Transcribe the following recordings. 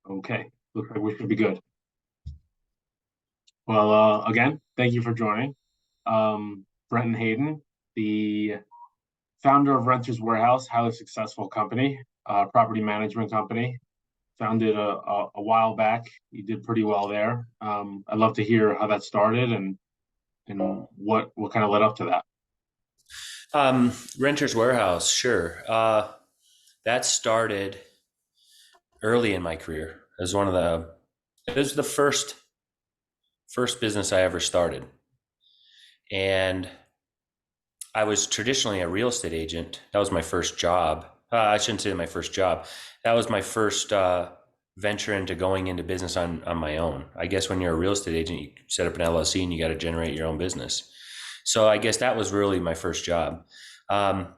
Okay, looks like we should be good. Well, again, thank you for joining. Brenton Hayden, the founder of Renters Warehouse, highly successful company, property management company, founded a while back. You did pretty well there. I'd love to hear how that started and what kind of led up to that. Renters Warehouse, sure. That started early in my career. It was the first business I ever started, and I was traditionally a real estate agent. That was my first job. I shouldn't say my first job. That was my first venture into going into business on my own. I guess when you're a real estate agent, you set up an LLC and you got to generate your own business. So I guess that was really my first job. Um,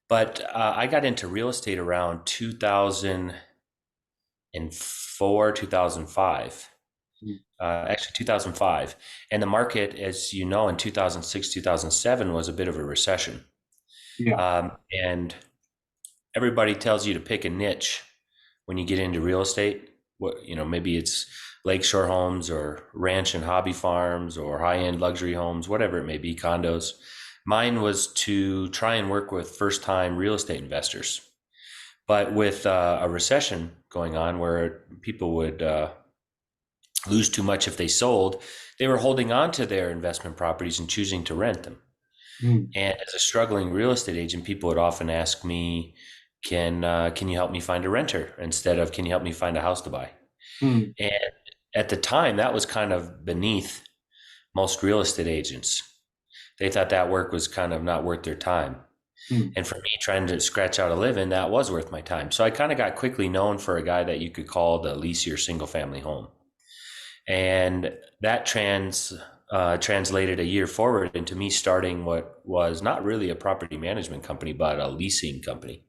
but I got into real estate around 2004, 2005. Actually 2005. And the market, as you know, in 2006, 2007 was a bit of a recession. Yeah, And everybody tells you to pick a niche when you get into real estate. Maybe it's lakeshore homes or ranch and hobby farms or high-end luxury homes, whatever it may be, condos. Mine was to try and work with first-time real estate investors. But with a recession going on where people would lose too much if they sold, they were holding on to their investment properties and choosing to rent them. mm, And as a struggling real estate agent, people would often ask me, can you help me find a renter instead of can you help me find a house to buy? mm, And at the time, that was kind of beneath most real estate agents. They thought that work was kind of not worth their time. mm. And for me, trying to scratch out a living, that was worth my time. So I kind of got quickly known for a guy that you could call the lease your single family home. And that translated a year forward into me starting what was not really a property management company, but a leasing company.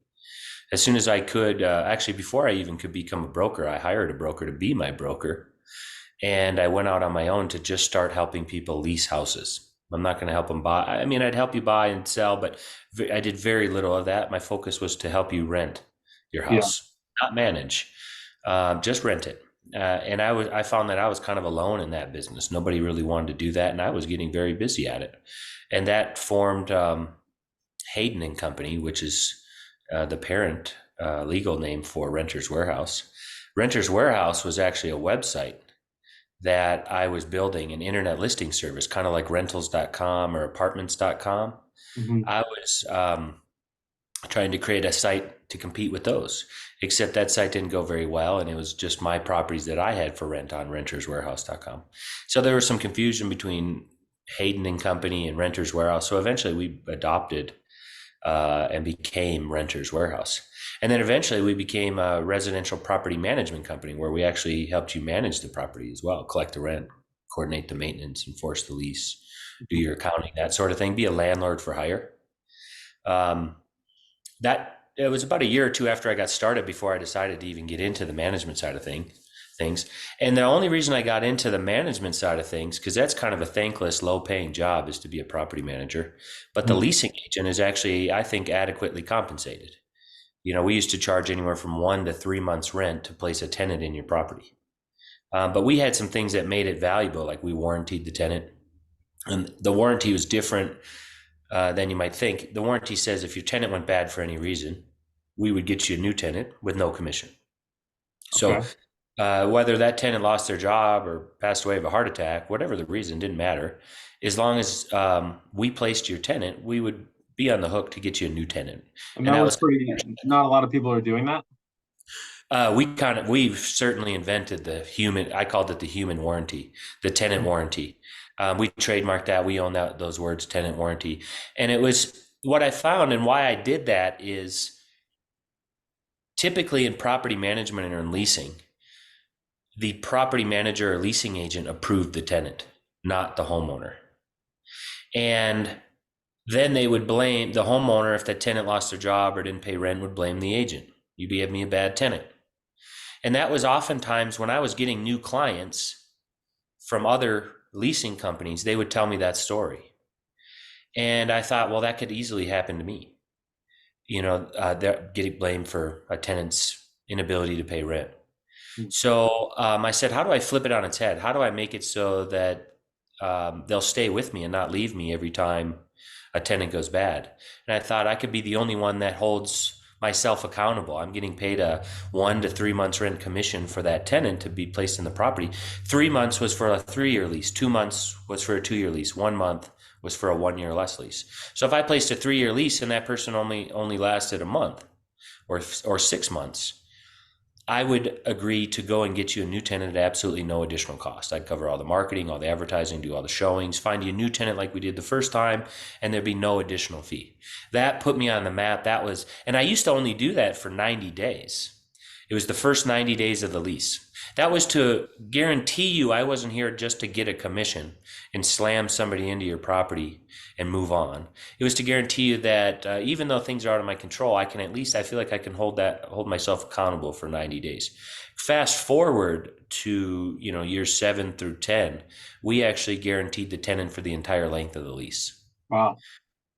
As soon as I could, actually, before I even could become a broker, I hired a broker to be my broker. And I went out on my own to just start helping people lease houses. I'm not going to help them buy. I mean, I'd help you buy and sell, but I did very little of that. My focus was to help you rent your Yeah, house, not manage, just rent it. And I found that I was kind of alone in that business. Nobody really wanted to do that, and I was getting very busy at it. And that formed Hayden and Company, which is the parent legal name for Renters Warehouse. Renters Warehouse was actually a website that I was building, an internet listing service, kind of like rentals.com or apartments.com. hmm, I was trying to create a site to compete with those, except that site didn't go very well. And it was just my properties that I had for rent on renterswarehouse.com. So there was some confusion between Hayden and Company and Renters Warehouse. So eventually we adopted and became Renters Warehouse. And then eventually we became a residential property management company where we actually helped you manage the property as well, collect the rent, coordinate the maintenance, enforce the lease, do your accounting, that sort of thing, be a landlord for hire. Um, that it was about a year or two after I got started before I decided to even get into the management side of things. And the only reason I got into the management side of things, because that's kind of a thankless, low paying job, is to be a property manager. But the mm. leasing agent is actually, I think, adequately compensated. We used to charge anywhere from 1 to 3 months rent to place a tenant in your property. But we had some things that made it valuable, like we warranted the tenant. And the warranty was different than you might think. The warranty says if your tenant went bad for any reason, we would get you a new tenant with no commission. So Okay. whether that tenant lost their job or passed away of a heart attack, whatever the reason, didn't matter. As long as we placed your tenant, we would be on the hook to get you a new tenant. And And that that was was pretty, not a lot of people are doing that. we've certainly invented the human. I called it the human warranty, the tenant warranty. We trademarked that. We own those words, tenant warranty. And it was what I found, and why I did that is typically in property management or in leasing, the property manager or leasing agent approved the tenant, not the homeowner. And then they would blame the homeowner if the tenant lost their job or didn't pay rent, would blame the agent. You gave me a bad tenant. And that was oftentimes when I was getting new clients from other leasing companies, they would tell me that story. And I thought, well, that could easily happen to me. They're getting blamed for a tenant's inability to pay rent. Mm. So I said, how do I flip it on its head? How do I make it so that they'll stay with me and not leave me every time a tenant goes bad? And I thought I could be the only one that holds myself accountable. I'm getting paid a 1 to 3 months rent commission for that tenant to be placed in the property. 3 months was for a 3 year lease. 2 months was for a 2 year lease. 1 month was for a 1 year less lease. So if I placed a 3 year lease and that person only lasted a month or 6 months, I would agree to go and get you a new tenant at absolutely no additional cost. I'd cover all the marketing, all the advertising, do all the showings, find you a new tenant like we did the first time, and there'd be no additional fee. That put me on the map. And I used to only do that for 90 days. It was the first 90 days of the lease. That was to guarantee you I wasn't here just to get a commission and slam somebody into your property and move on. It was to guarantee you that even though things are out of my control, I feel like I can hold myself accountable for 90 days. Fast forward to, years 7 through 10, we actually guaranteed the tenant for the entire length of the lease. Wow.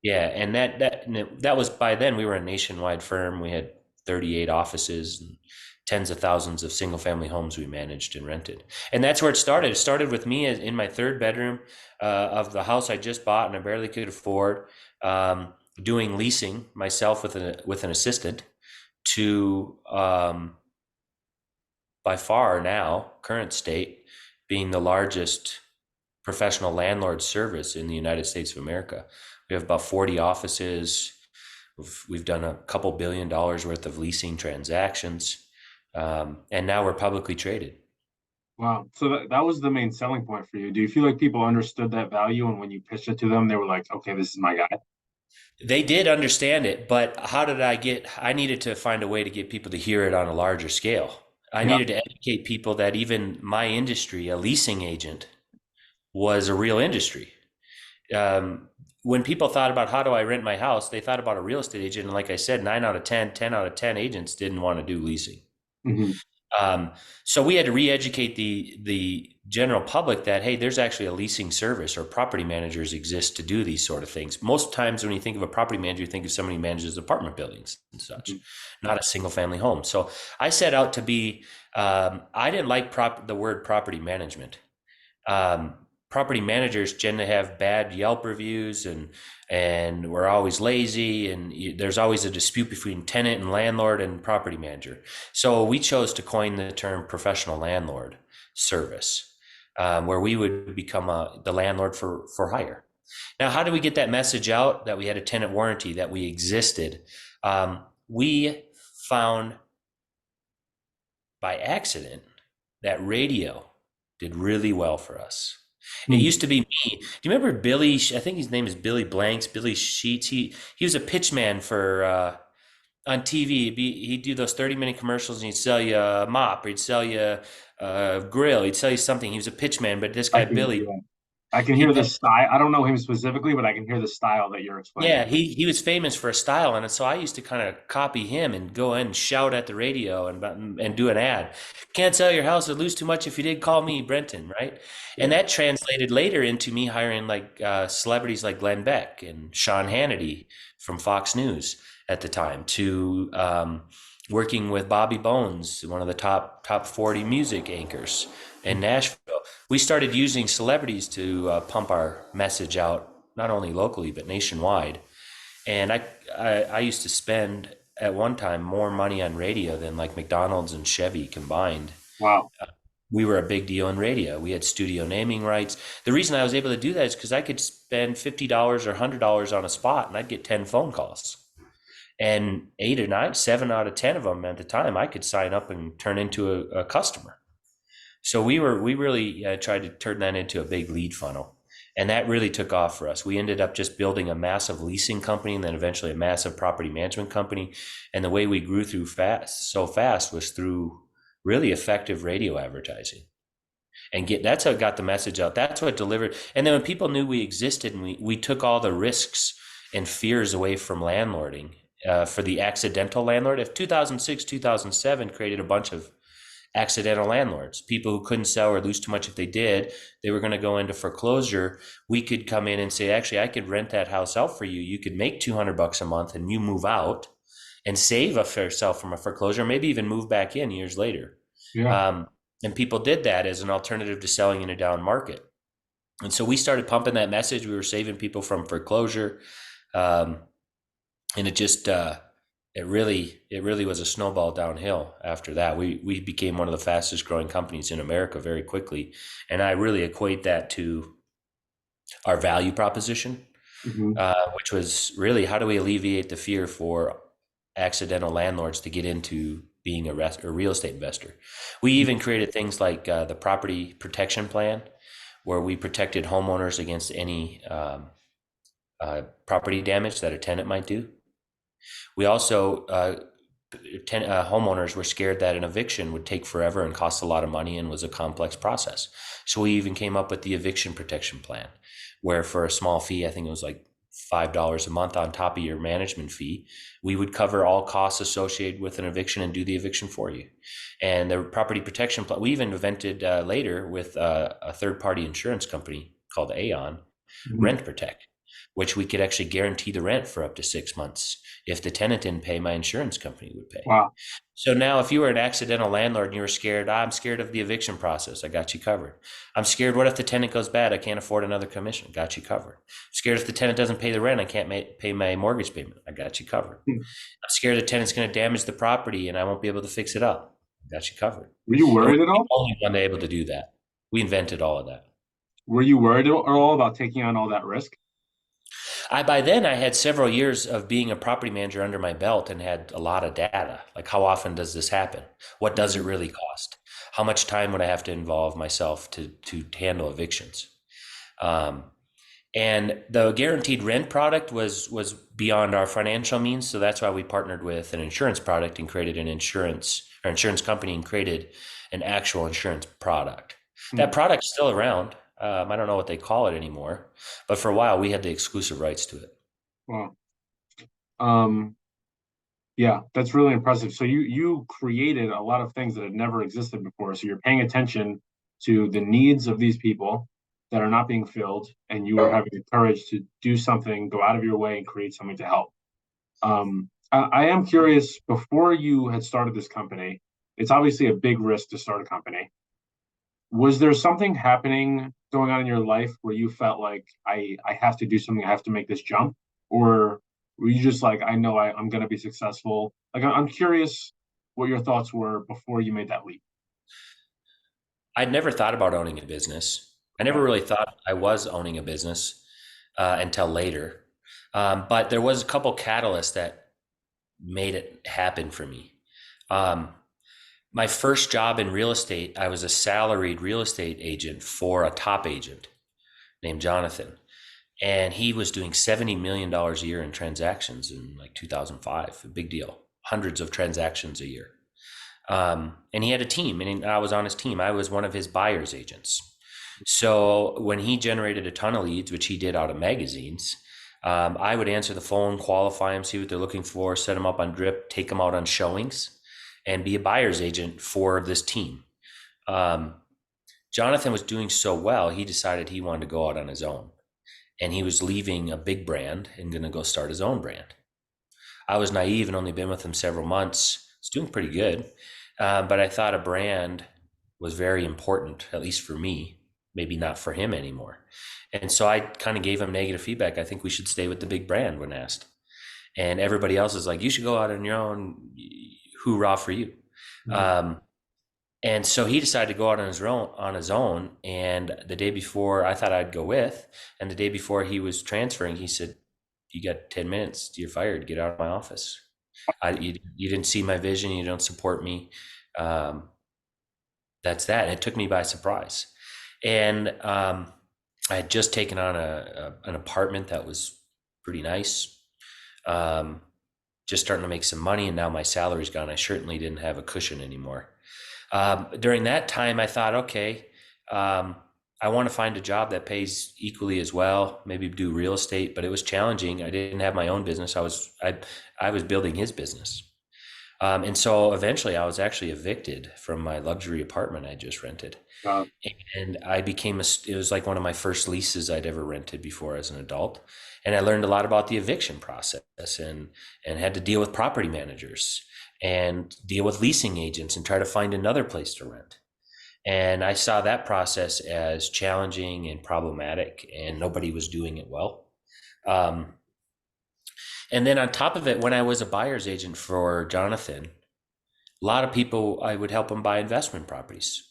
Yeah, and that was, by then we were a nationwide firm. We had 38 offices and tens of thousands of single family homes we managed and rented. And that's where it started. It started with me in my third bedroom of the house I just bought and I barely could afford, doing leasing myself with an assistant to, by far now, current state, being the largest professional landlord service in the United States of America. We have about 40 offices. We've done a couple $1 billion worth of leasing transactions, and now we're publicly traded. Wow. So that was the main selling point for you. Do you feel like people understood that value, and when you pitched it to them, they were like, "Okay, this is my guy." They did understand it, but I needed to find a way to get people to hear it on a larger scale. I Yeah. needed to educate people that even my industry, a leasing agent, was a real industry. When people thought about how do I rent my house, they thought about a real estate agent. And like I said, 9 out of 10, 10 out of 10 agents didn't want to do leasing. Hmm. Um, so we had to re-educate the general public that, hey, there's actually a leasing service or property managers exist to do these sort of things. Most times when you think of a property manager, you think of somebody who manages apartment buildings and such, Hmm. not a single family home. So I set out to be, I didn't like the word property management. um, Property managers tend to have bad Yelp reviews, and we're always lazy, and there's always a dispute between tenant and landlord and property manager. So we chose to coin the term professional landlord service, where we would become the landlord for hire. Now, how do we get that message out that we had a tenant warranty, that we existed? We found by accident that radio did really well for us. It Hmm. used to be me. Do you remember Billy? I think his name is Billy Blanks, Billy Sheets. He was a pitch man for on TV. He'd do those 30-minute commercials and he'd sell you a mop, or he'd sell you a grill, he'd sell you something. He was a pitch man, but this I guy can, Billy, yeah, I can hear he the style. I don't know him specifically, but I can hear the style that you're Yeah, explaining. he was famous for a style, and so I used to kind of copy him and go in and shout at the radio and do an ad. Can't sell your house or lose too much if you did call me Brenton, right? And Yeah. that translated later into me hiring like celebrities like Glenn Beck and Sean Hannity from Fox News at the time, to working with Bobby Bones, one of the top 40 music anchors in Nashville. We started using celebrities to pump our message out, not only locally but nationwide. And I used to spend at one time more money on radio than like McDonald's and Chevy combined. Wow. We were a big deal in radio. We had studio naming rights. The reason I was able to do that is because I could spend $50 or $100 on a spot and I'd get 10 phone calls. And 8 or 9, 7 out of 10 of them at the time, I could sign up and turn into a customer. So we really tried to turn that into a big lead funnel. And that really took off for us. We ended up just building a massive leasing company and then eventually a massive property management company. And the way we grew so fast was through really effective radio advertising. That's how it got the message out. That's what delivered. And then when people knew we existed, and we took all the risks and fears away from landlording, for the accidental landlord. If 2006, 2007 created a bunch of accidental landlords, people who couldn't sell or lose too much. If they did, they were going to go into foreclosure. We could come in and say, actually, I could rent that house out for you. You could make $200 a month and you move out and save yourself from a foreclosure, maybe even move back in years later. Yeah. Um, and people did that as an alternative to selling in a down market. And so we started pumping that message. We were saving people from foreclosure. Um, and it really was a snowball downhill after that. We became one of the fastest growing companies in America very quickly. And I really equate that to our value proposition, Hmm. which was really how do we alleviate the fear for accidental landlords to get into being a real estate investor. We even created things like the property protection plan, where we protected homeowners against any property damage that a tenant might do. We also homeowners were scared that an eviction would take forever and cost a lot of money and was a complex process. So we even came up with the eviction protection plan, where for a small fee, I think it was like $5 a month on top of your management fee, we would cover all costs associated with an eviction and do the eviction for you. And the property protection plan, we even invented later with a third party insurance company called Aon, Hmm. Rent Protect, which we could actually guarantee the rent for up to 6 months. If the tenant didn't pay, my insurance company would pay. Wow. So now, if you were an accidental landlord and you were scared, I'm scared of the eviction process, I got you covered. I'm scared, what if the tenant goes bad? I can't afford another commission, got you covered. I'm scared if the tenant doesn't pay the rent, I can't pay my mortgage payment, I got you covered. Hmm. I'm scared the tenant's going to damage the property and I won't be able to fix it up, got you covered. Were you And we're worried at the all? only one able to do that. We invented all of that. Were you worried at all about taking on all that risk? By then I had several years of being a property manager under my belt and had a lot of data. Like, how often does this happen? What does it Mhm. really cost? How much time would I have to involve myself to handle evictions? Um, and the guaranteed rent product was beyond our financial means, so that's why we partnered with an insurance product and created an insurance company and created an actual insurance product. Hmm. That product's still around. I don't know what they call it anymore, but for a while we had the exclusive rights to it. Wow. Um, yeah, that's really impressive. So you created a lot of things that had never existed before. So you're paying attention to the needs of these people that are not being filled, and you are having the courage to do something, go out of your way and create something to help. I am curious, before you had started this company, it's obviously a big risk to start a company. Was there something happening going on in your life where you felt like I have to do something, I have to make this jump? Or were you just like, I know I'm gonna be successful? Like I'm curious what your thoughts were before you made that leap. I'd never thought about owning a business. I never Okay. really thought I was owning a business until later. But there was a couple catalysts that made it happen for me. Um, my first job in real estate, I was a salaried real estate agent for a top agent named Jonathan. And he was doing $70 million a year in transactions in like 2005. A big deal. Hundreds of transactions a year. And he had a team, and I was on his team. I was one of his buyer's agents. So when he generated a ton of leads, which he did out of magazines, I would answer the phone, qualify them, see what they're looking for, set them up on drip, take them out on showings, and be a buyer's agent for this team. Um, Jonathan was doing so well, he decided he wanted to go out on his own. And he was leaving a big brand and going to go start his own brand. I was naive and only been with him several months. It's doing pretty good. But I thought a brand was very important, at least for me, maybe not for him anymore. And so I kind of gave him negative feedback. I think we should stay with the big brand when asked. And everybody else is like, you should go out on your own. Hoorah for you. Mhm. Um, and so he decided to go out on his own. And the day before, I thought I'd go with. And the day before he was transferring, he said, "You got 10 minutes. You're fired. Get out of my office. You didn't see my vision. You don't support me. Um, that's that." And it took me by surprise. And I had just taken on an apartment that was pretty nice. Um, just starting to make some money, and now my salary's gone. I certainly didn't have a cushion anymore. During that time, I thought, okay, um, I want to find a job that pays equally as well. Maybe do real estate, but it was challenging. I didn't have my own business. I was building his business. And so eventually I was actually evicted from my luxury apartment I just rented. Uh, And it was like one of my first leases I'd ever rented before as an adult. And I learned a lot about the eviction process and had to deal with property managers. and deal with leasing agents and try to find another place to rent. And I saw that process as challenging and problematic, and nobody was doing it well. Um, and then on top of it, when I was a buyer's agent for Jonathan, a lot of people, I would help them buy investment properties.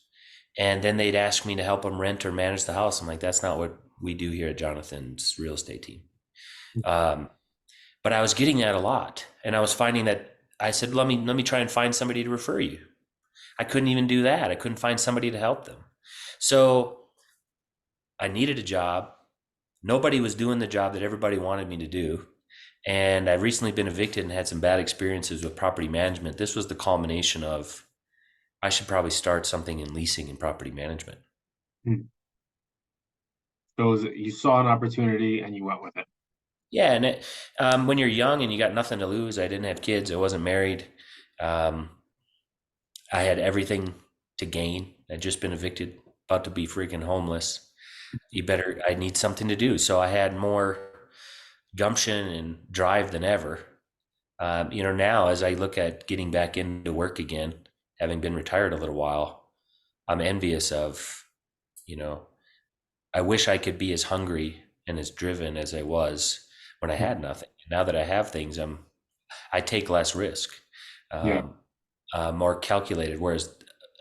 And then they'd ask me to help them rent or manage the house. I'm like, that's not what we do here at Jonathan's real estate team. Um, but I was getting that a lot. And I was finding that I said, let me try and find somebody to refer you. I couldn't even do that. I couldn't find somebody to help them. So I needed a job. Nobody was doing the job that everybody wanted me to do. And I've recently been evicted and had some bad experiences with property management. This was the culmination of I should probably start something in leasing and property management. Hmm. So you saw an opportunity and you went with it. Yeah, and when you're young and you got nothing to lose, I didn't have kids, I wasn't married. Um, I had everything to gain. I'd just been evicted, about to be freaking homeless. I need something to do. So I had more gumption and drive than ever. Now as I look at getting back into work again, having been retired a little while, I'm envious of, you know, I wish I could be as hungry and as driven as I was when I Hmm. had nothing. Now that I have things, I take less risk, Yeah. um, more calculated. Whereas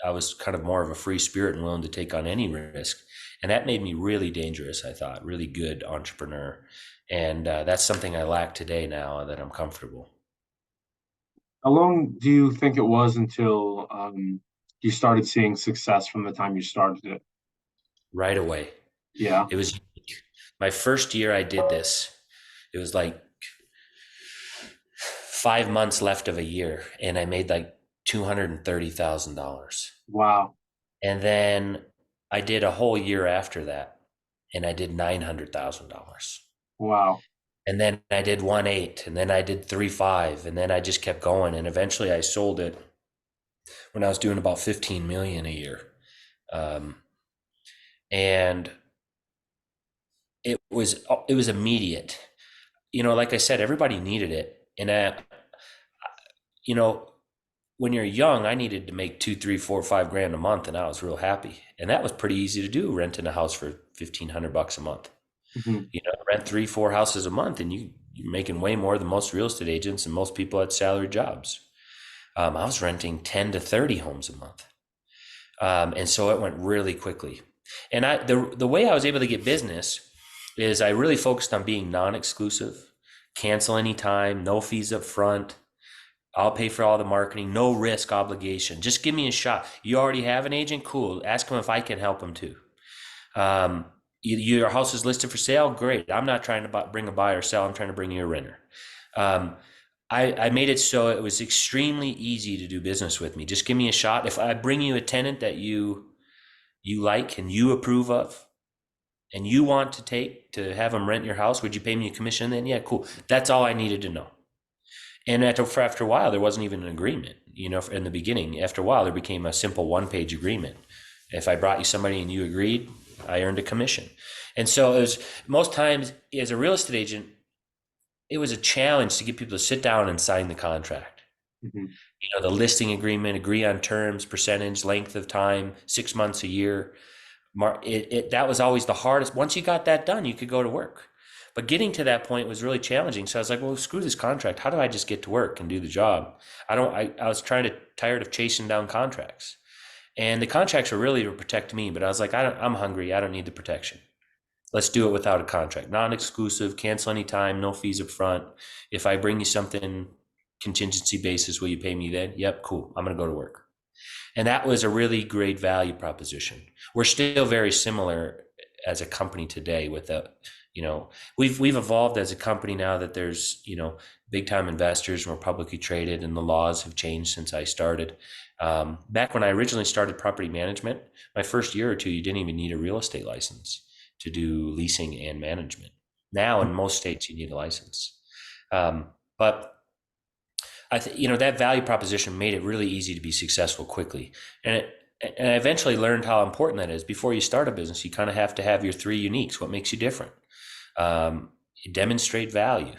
I was kind of more of a free spirit and willing to take on any risk, and that made me really dangerous. I thought really good entrepreneur, and that's something I lack today. Now that I'm comfortable, How long do you think it was until you started seeing success from the time you started it? right away, Yeah. it was my first year I did this. It was like 5 months left of a year, and I made like $230,000. Wow. And then I did a whole year after that, and I did $900,000. Wow. And then I did 1.8, and then I did 3.5, and then I just kept going. And eventually I sold it when I was doing about 15 million a year. Um, and it was immediate. Like I said, everybody needed it. And you know, when you're young, I needed to make 2, 3, 4, 5 grand a month, and I was real happy. And that was pretty easy to do, renting a house for $1,500 a month. Hmm. Rent 3, 4 houses a month, and you're making way more than most real estate agents and most people at salary jobs. I was renting 10 to 30 homes a month, and so it went really quickly. And the way I was able to get business is I really focused on being non-exclusive, cancel anytime, no fees up front. I'll pay for all the marketing, no risk obligation. Just give me a shot. You already have an agent? Cool. Ask him if I can help him too. Um, your house is listed for sale? Great. I'm not trying to bring a buyer or sell. I'm trying to bring you a renter. Um, I made it so it was extremely easy to do business with me. Just give me a shot. If I bring you a tenant that you like and you approve of, and you want to have them rent your house, would you pay me a commission then? Yeah, cool. That's all I needed to know. And after a while, there wasn't even an agreement. In the beginning, after a while, there became a simple one-page agreement. If I brought you somebody and you agreed, I earned a commission. And so it was most times as a real estate agent, it was a challenge to get people to sit down and sign the contract. Hmm. The listing agreement, agree on terms, percentage, length of time, 6 months, a year. That was always the hardest. Once you got that done, you could go to work. But getting to that point was really challenging. So I was like, well, screw this contract. How do I just get to work and do the job? I was tired of chasing down contracts. And the contracts were really to protect me, but I was like, I'm hungry. I don't need the protection. Let's do it without a contract. Non-exclusive, cancel anytime, no fees up front. If I bring you something contingency basis, will you pay me then? Yep, cool. I'm going to go to work. And that was a really great value proposition. We're still very similar as a company today with we've evolved as a company now that there's, big time investors and we're publicly traded and the laws have changed since I started. Back when I originally started property management, my first year or two, you didn't even need a real estate license to do leasing and management. Now in most states, you need a license. But that value proposition made it really easy to be successful quickly. And I eventually learned how important that is. Before you start a business, you kind of have to have your three uniques. What makes you different? You demonstrate value.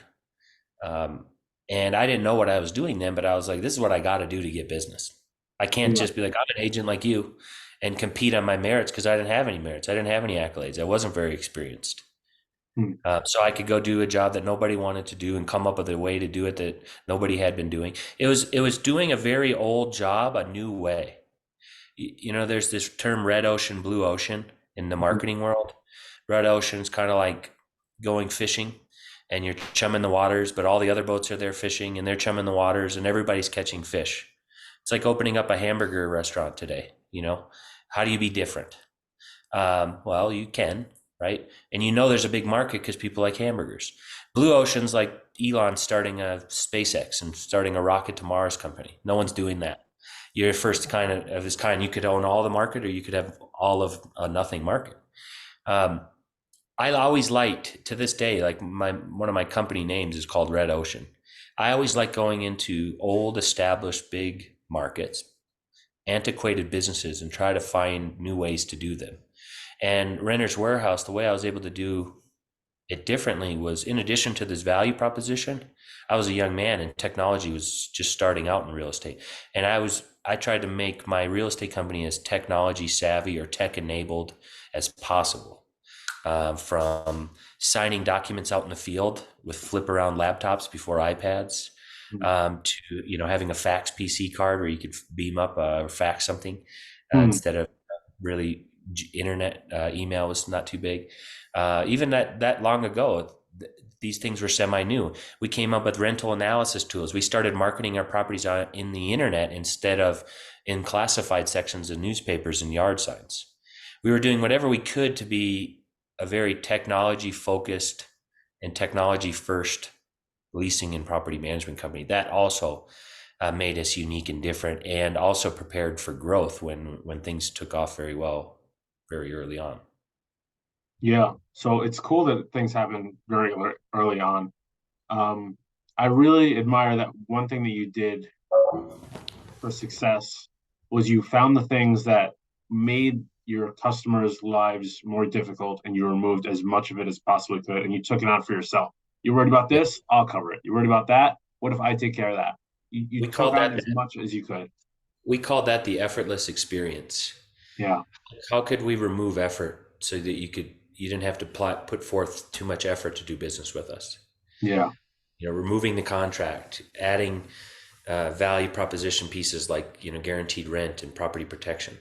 Um, And I didn't know what I was doing then, but I was like, this is what I got to do to get business. I can't Yeah. just be like, I'm an agent like you and compete on my merits because I didn't have any merits. I didn't have any accolades. I wasn't very experienced. Hmm. So I could go do a job that nobody wanted to do and come up with a way to do it that nobody had been doing. It was doing a very old job a new way. There's this term red ocean, blue ocean in the marketing world. Red ocean's kind of like going fishing and you're chumming the waters, but all the other boats are there fishing and they're chumming the waters and everybody's catching fish. It's like opening up a hamburger restaurant today. How do you be different? Well, you can, right? And there's a big market because people like hamburgers. Blue Ocean's like Elon starting a SpaceX and starting a rocket to Mars company. No one's doing that. You're first kind of his kind. You could own all the market, or you could have all of a nothing market. Um, I always liked to this day, like one of my company names is called Red Ocean. I always like going into old, established, big markets, antiquated businesses, and try to find new ways to do them. And Renter's Warehouse, the way I was able to do it differently was in addition to this value proposition, I was a young man and technology was just starting out in real estate. And I tried to make my real estate company as technology savvy or tech enabled as possible. From signing documents out in the field with flip around laptops before iPads, Hmm. to having a fax PC card where you could beam up or fax something Hmm. instead of really internet. Email was not too big. Even that long ago, these things were semi new. We came up with rental analysis tools. We started marketing our properties in the internet instead of in classified sections of newspapers and yard signs. We were doing whatever we could to be a very technology focused and technology first leasing and property management company. That also made us unique and different, and also prepared for growth when things took off very well, very early on. Yeah. So it's cool that things happen very early on. Um, I really admire that one thing that you did for success was you found the things that made your customers' lives more difficult and you removed as much of it as possibly could and you took it on for yourself. You're worried about Yeah, this? I'll cover it. You're worried about that? What if I take care of that? You we took called on that as much as you could. we called that the effortless experience. Yeah. How could we remove effort so that you didn't have to put forth too much effort to do business with us? Yeah. Removing the contract, adding value proposition pieces like guaranteed rent and property protection.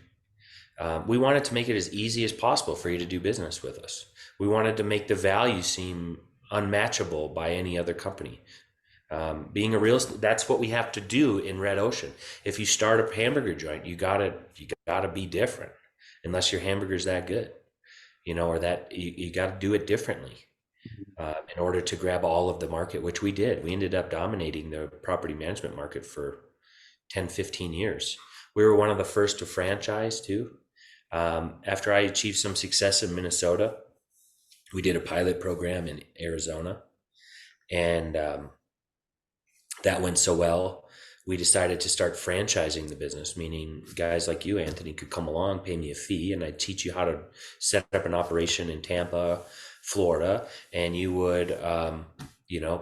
We wanted to make it as easy as possible for you to do business with us. We wanted to make the value seem unmatchable by any other company. Being a real estate, that's what we have to do in Red Ocean. If you start a hamburger joint, you gotta be different, unless your hamburger's that good, or that you got to do it differently in order to grab all of the market, which we did. We ended up dominating the property management market for 10, 15 years. We were one of the first to franchise too. After I achieved some success in Minnesota, we did a pilot program in Arizona, and that went so well. We decided to start franchising the business, meaning guys like you, Anthony, could come along, pay me a fee, and I'd teach you how to set up an operation in Tampa, Florida, and you would,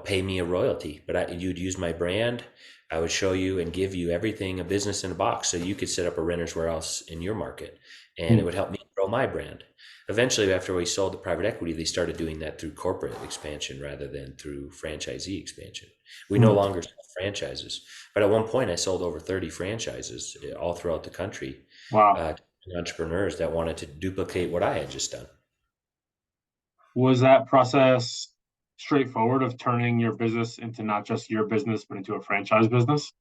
pay me a royalty. But you'd use my brand. I would show you and give you everything, a business in a box, so you could set up a renter's warehouse in your market, and it Hmm. would help me grow my brand. Eventually, after we sold the private equity, they started doing that through corporate expansion rather than through franchisee expansion. We no Hmm. longer sell franchises, but at one point I sold over 30 franchises all throughout the country Wow. to entrepreneurs that wanted to duplicate what I had just done. Was that process straightforward of turning your business into not just your business, but into a franchise business?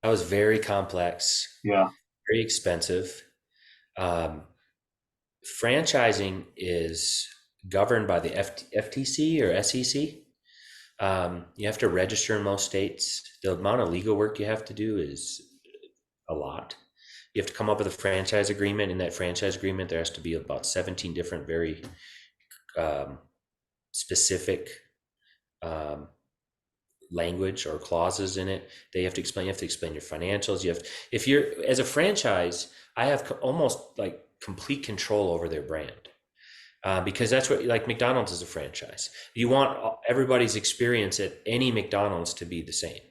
That was very complex, Yeah. very expensive. Um, Franchising is governed by the FTC or SEC. You have to register in most states. The amount of legal work you have to do is a lot. You have to come up with a franchise agreement. In that franchise agreement, there has to be about 17 different, very um, specific um, language or clauses in it. They have to explain. You have to explain your financials. If you're as a franchise, I have almost like complete control over their brand. because that's what, like, McDonald's is a franchise. You want everybody's experience at any McDonald's to be the same,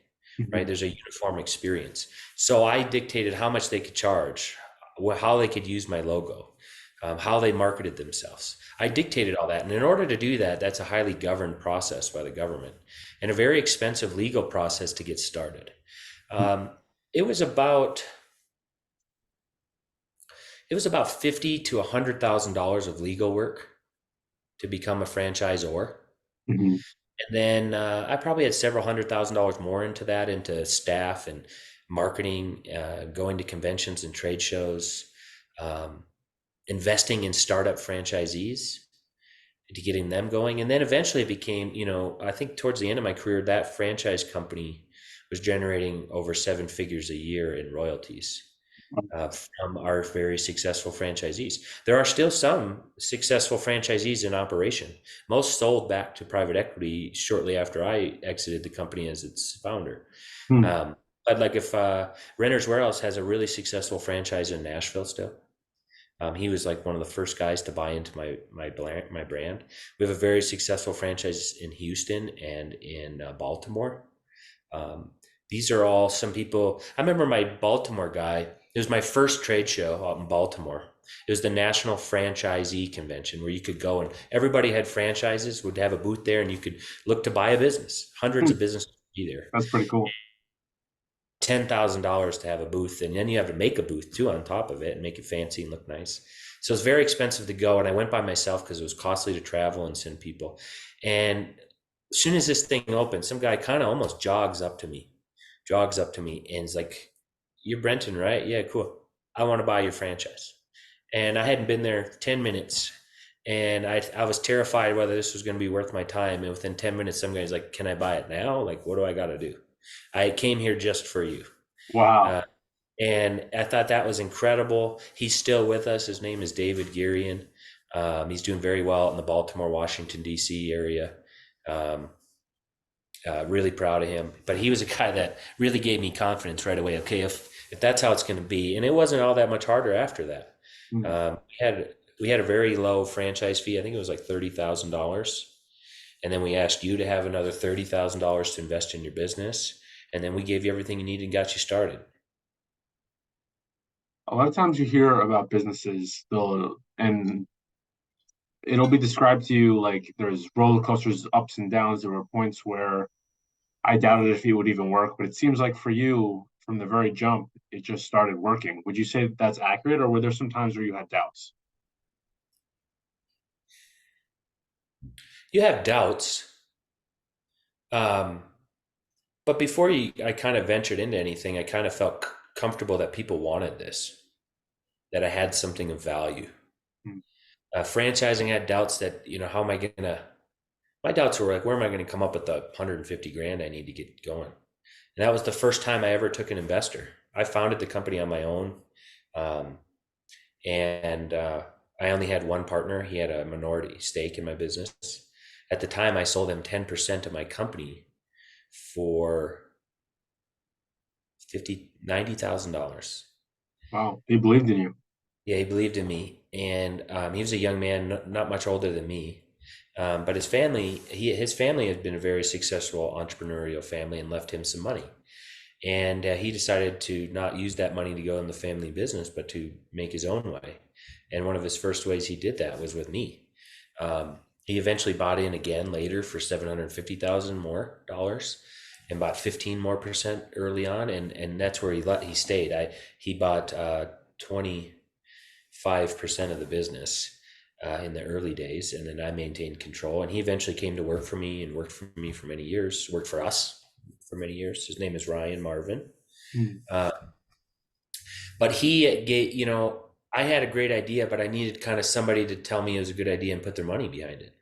right? Mhm. There's a uniform experience. So I dictated how much they could charge, how they could use my logo, how they marketed themselves. I dictated all that. And in order to do that, that's a highly governed process by the government and a very expensive legal process to get started. Um, it was about it was about 50 to $100,000 of legal work to become a franchisor. Mhm. And then I probably had several $100,000 more into that, into staff and marketing, going to conventions and trade shows, um, investing in startup franchisees to getting them going. And then eventually it became, I think towards the end of my career, that franchise company was generating over seven figures a year in royalties from our very successful franchisees. There are still some successful franchisees in operation. Most sold back to private equity shortly after I exited the company as its founder. Mhm. Um, but like if Renter's Warehouse has a really successful franchise in Nashville still. He was like one of the first guys to buy into my brand. We have a very successful franchise in Houston and in Baltimore. Um, these are all some people. I remember my Baltimore guy. It was my first trade show out in Baltimore. It was the National Franchisee Convention where you could go and everybody had franchises, would have a booth there, and you could look to buy a business. Hundreds of Mhm. businesses would be there. That's pretty cool. $10,000 to have a booth, and then you have to make a booth too on top of it and make it fancy and look nice. So it's very expensive to go, and I went by myself because it was costly to travel and send people. And as soon as this thing opened, some guy kind of almost jogs up to me, and is like, "You're Brenton, right? Yeah, cool. I want to buy your franchise." And I hadn't been there 10 minutes, and I was terrified whether this was going to be worth my time. And within 10 minutes, some guy's like, "Can I buy it now? Like, what do I got to do? I came here just for you." Wow. Uh, and I thought that was incredible. He's still with us. His name is David Gurian. He's doing very well in the Baltimore, Washington, D.C. area. Um, really proud of him. But he was a guy that really gave me confidence right away. Okay, if that's how it's going to be, and it wasn't all that much harder after that. Mhm. We had a very low franchise fee. I think it was like $30,000, and then we asked you to have another $30,000 to invest in your business, and then we gave you everything you needed and got you started. A lot of times you hear about businesses, and it'll be described to you like there's roller coasters, ups and downs. There were points where I doubted if it would even work, but it seems like for you, from the very jump, it just started working. Would you say that's accurate, or were there some times where you had doubts? You have doubts, um, but before I kind of ventured into anything, I kind of felt comfortable that people wanted this, that I had something of value. Mm. Franchising had doubts that, how am I gonna? My doubts were like, where am I going to come up with the 150 grand I need to get going? And that was the first time I ever took an investor. I founded the company on my own, um, and I only had one partner. He had a minority stake in my business. At the time, I sold him 10% of my company for 90,000 dollars. Wow, they believed in you. Yeah, he believed in me, and he was a young man, not much older than me. But his family had been a very successful entrepreneurial family and left him some money. And he decided to not use that money to go in the family business, but to make his own way. And one of his first ways he did that was with me. He eventually bought in again later for 750,000 more dollars, and bought 15 more percent early on, and that's where he stayed. He bought 25% of the business in the early days, and then I maintained control. And he eventually came to work for me and worked for me for many years. Worked for us for many years. His name is Ryan Marvin. Mm. Uh, but he gave, I had a great idea, but I needed kind of somebody to tell me it was a good idea and put their money behind it.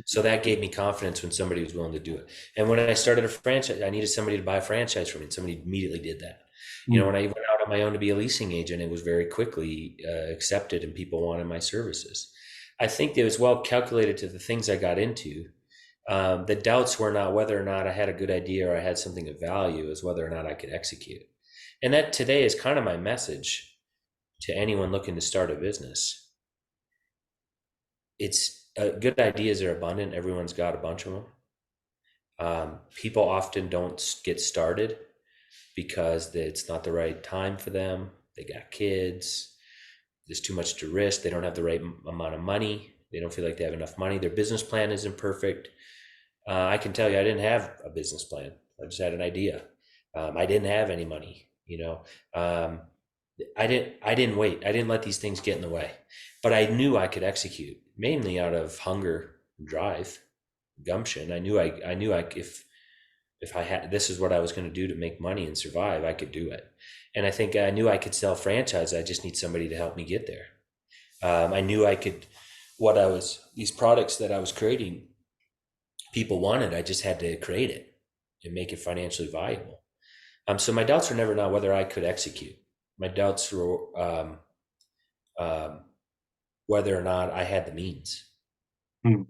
So that gave me confidence when somebody was willing to do it. And when I started a franchise, I needed somebody to buy a franchise from me, and somebody immediately did that. Mm. When I went out on my own to be a leasing agent, it was very quickly accepted, and people wanted my services. I think it was well calculated to the things I got into. The doubts were not whether or not I had a good idea or I had something of value, as whether or not I could execute. And that today is kind of my message to anyone looking to start a business. it's good ideas are abundant. Everyone's got a bunch of them. People often don't get started because it's not the right time for them. They got kids. There's too much to risk. They don't have the right amount of money. They don't feel like they have enough money. Their business plan isn't perfect. I can tell you, I didn't have a business plan. I just had an idea. I didn't have any money. I didn't wait. I didn't let these things get in the way. But I knew I could execute, mainly out of hunger, drive, gumption. I knew if I had this is what I was going to do to make money and survive, I could do it. And I think I knew I could sell franchise. I just need somebody to help me get there. I knew I could these products that I was creating, people wanted. I just had to create it and make it financially viable. So my doubts were never not whether I could execute. My doubts were um, whether or not I had the means. Hmm.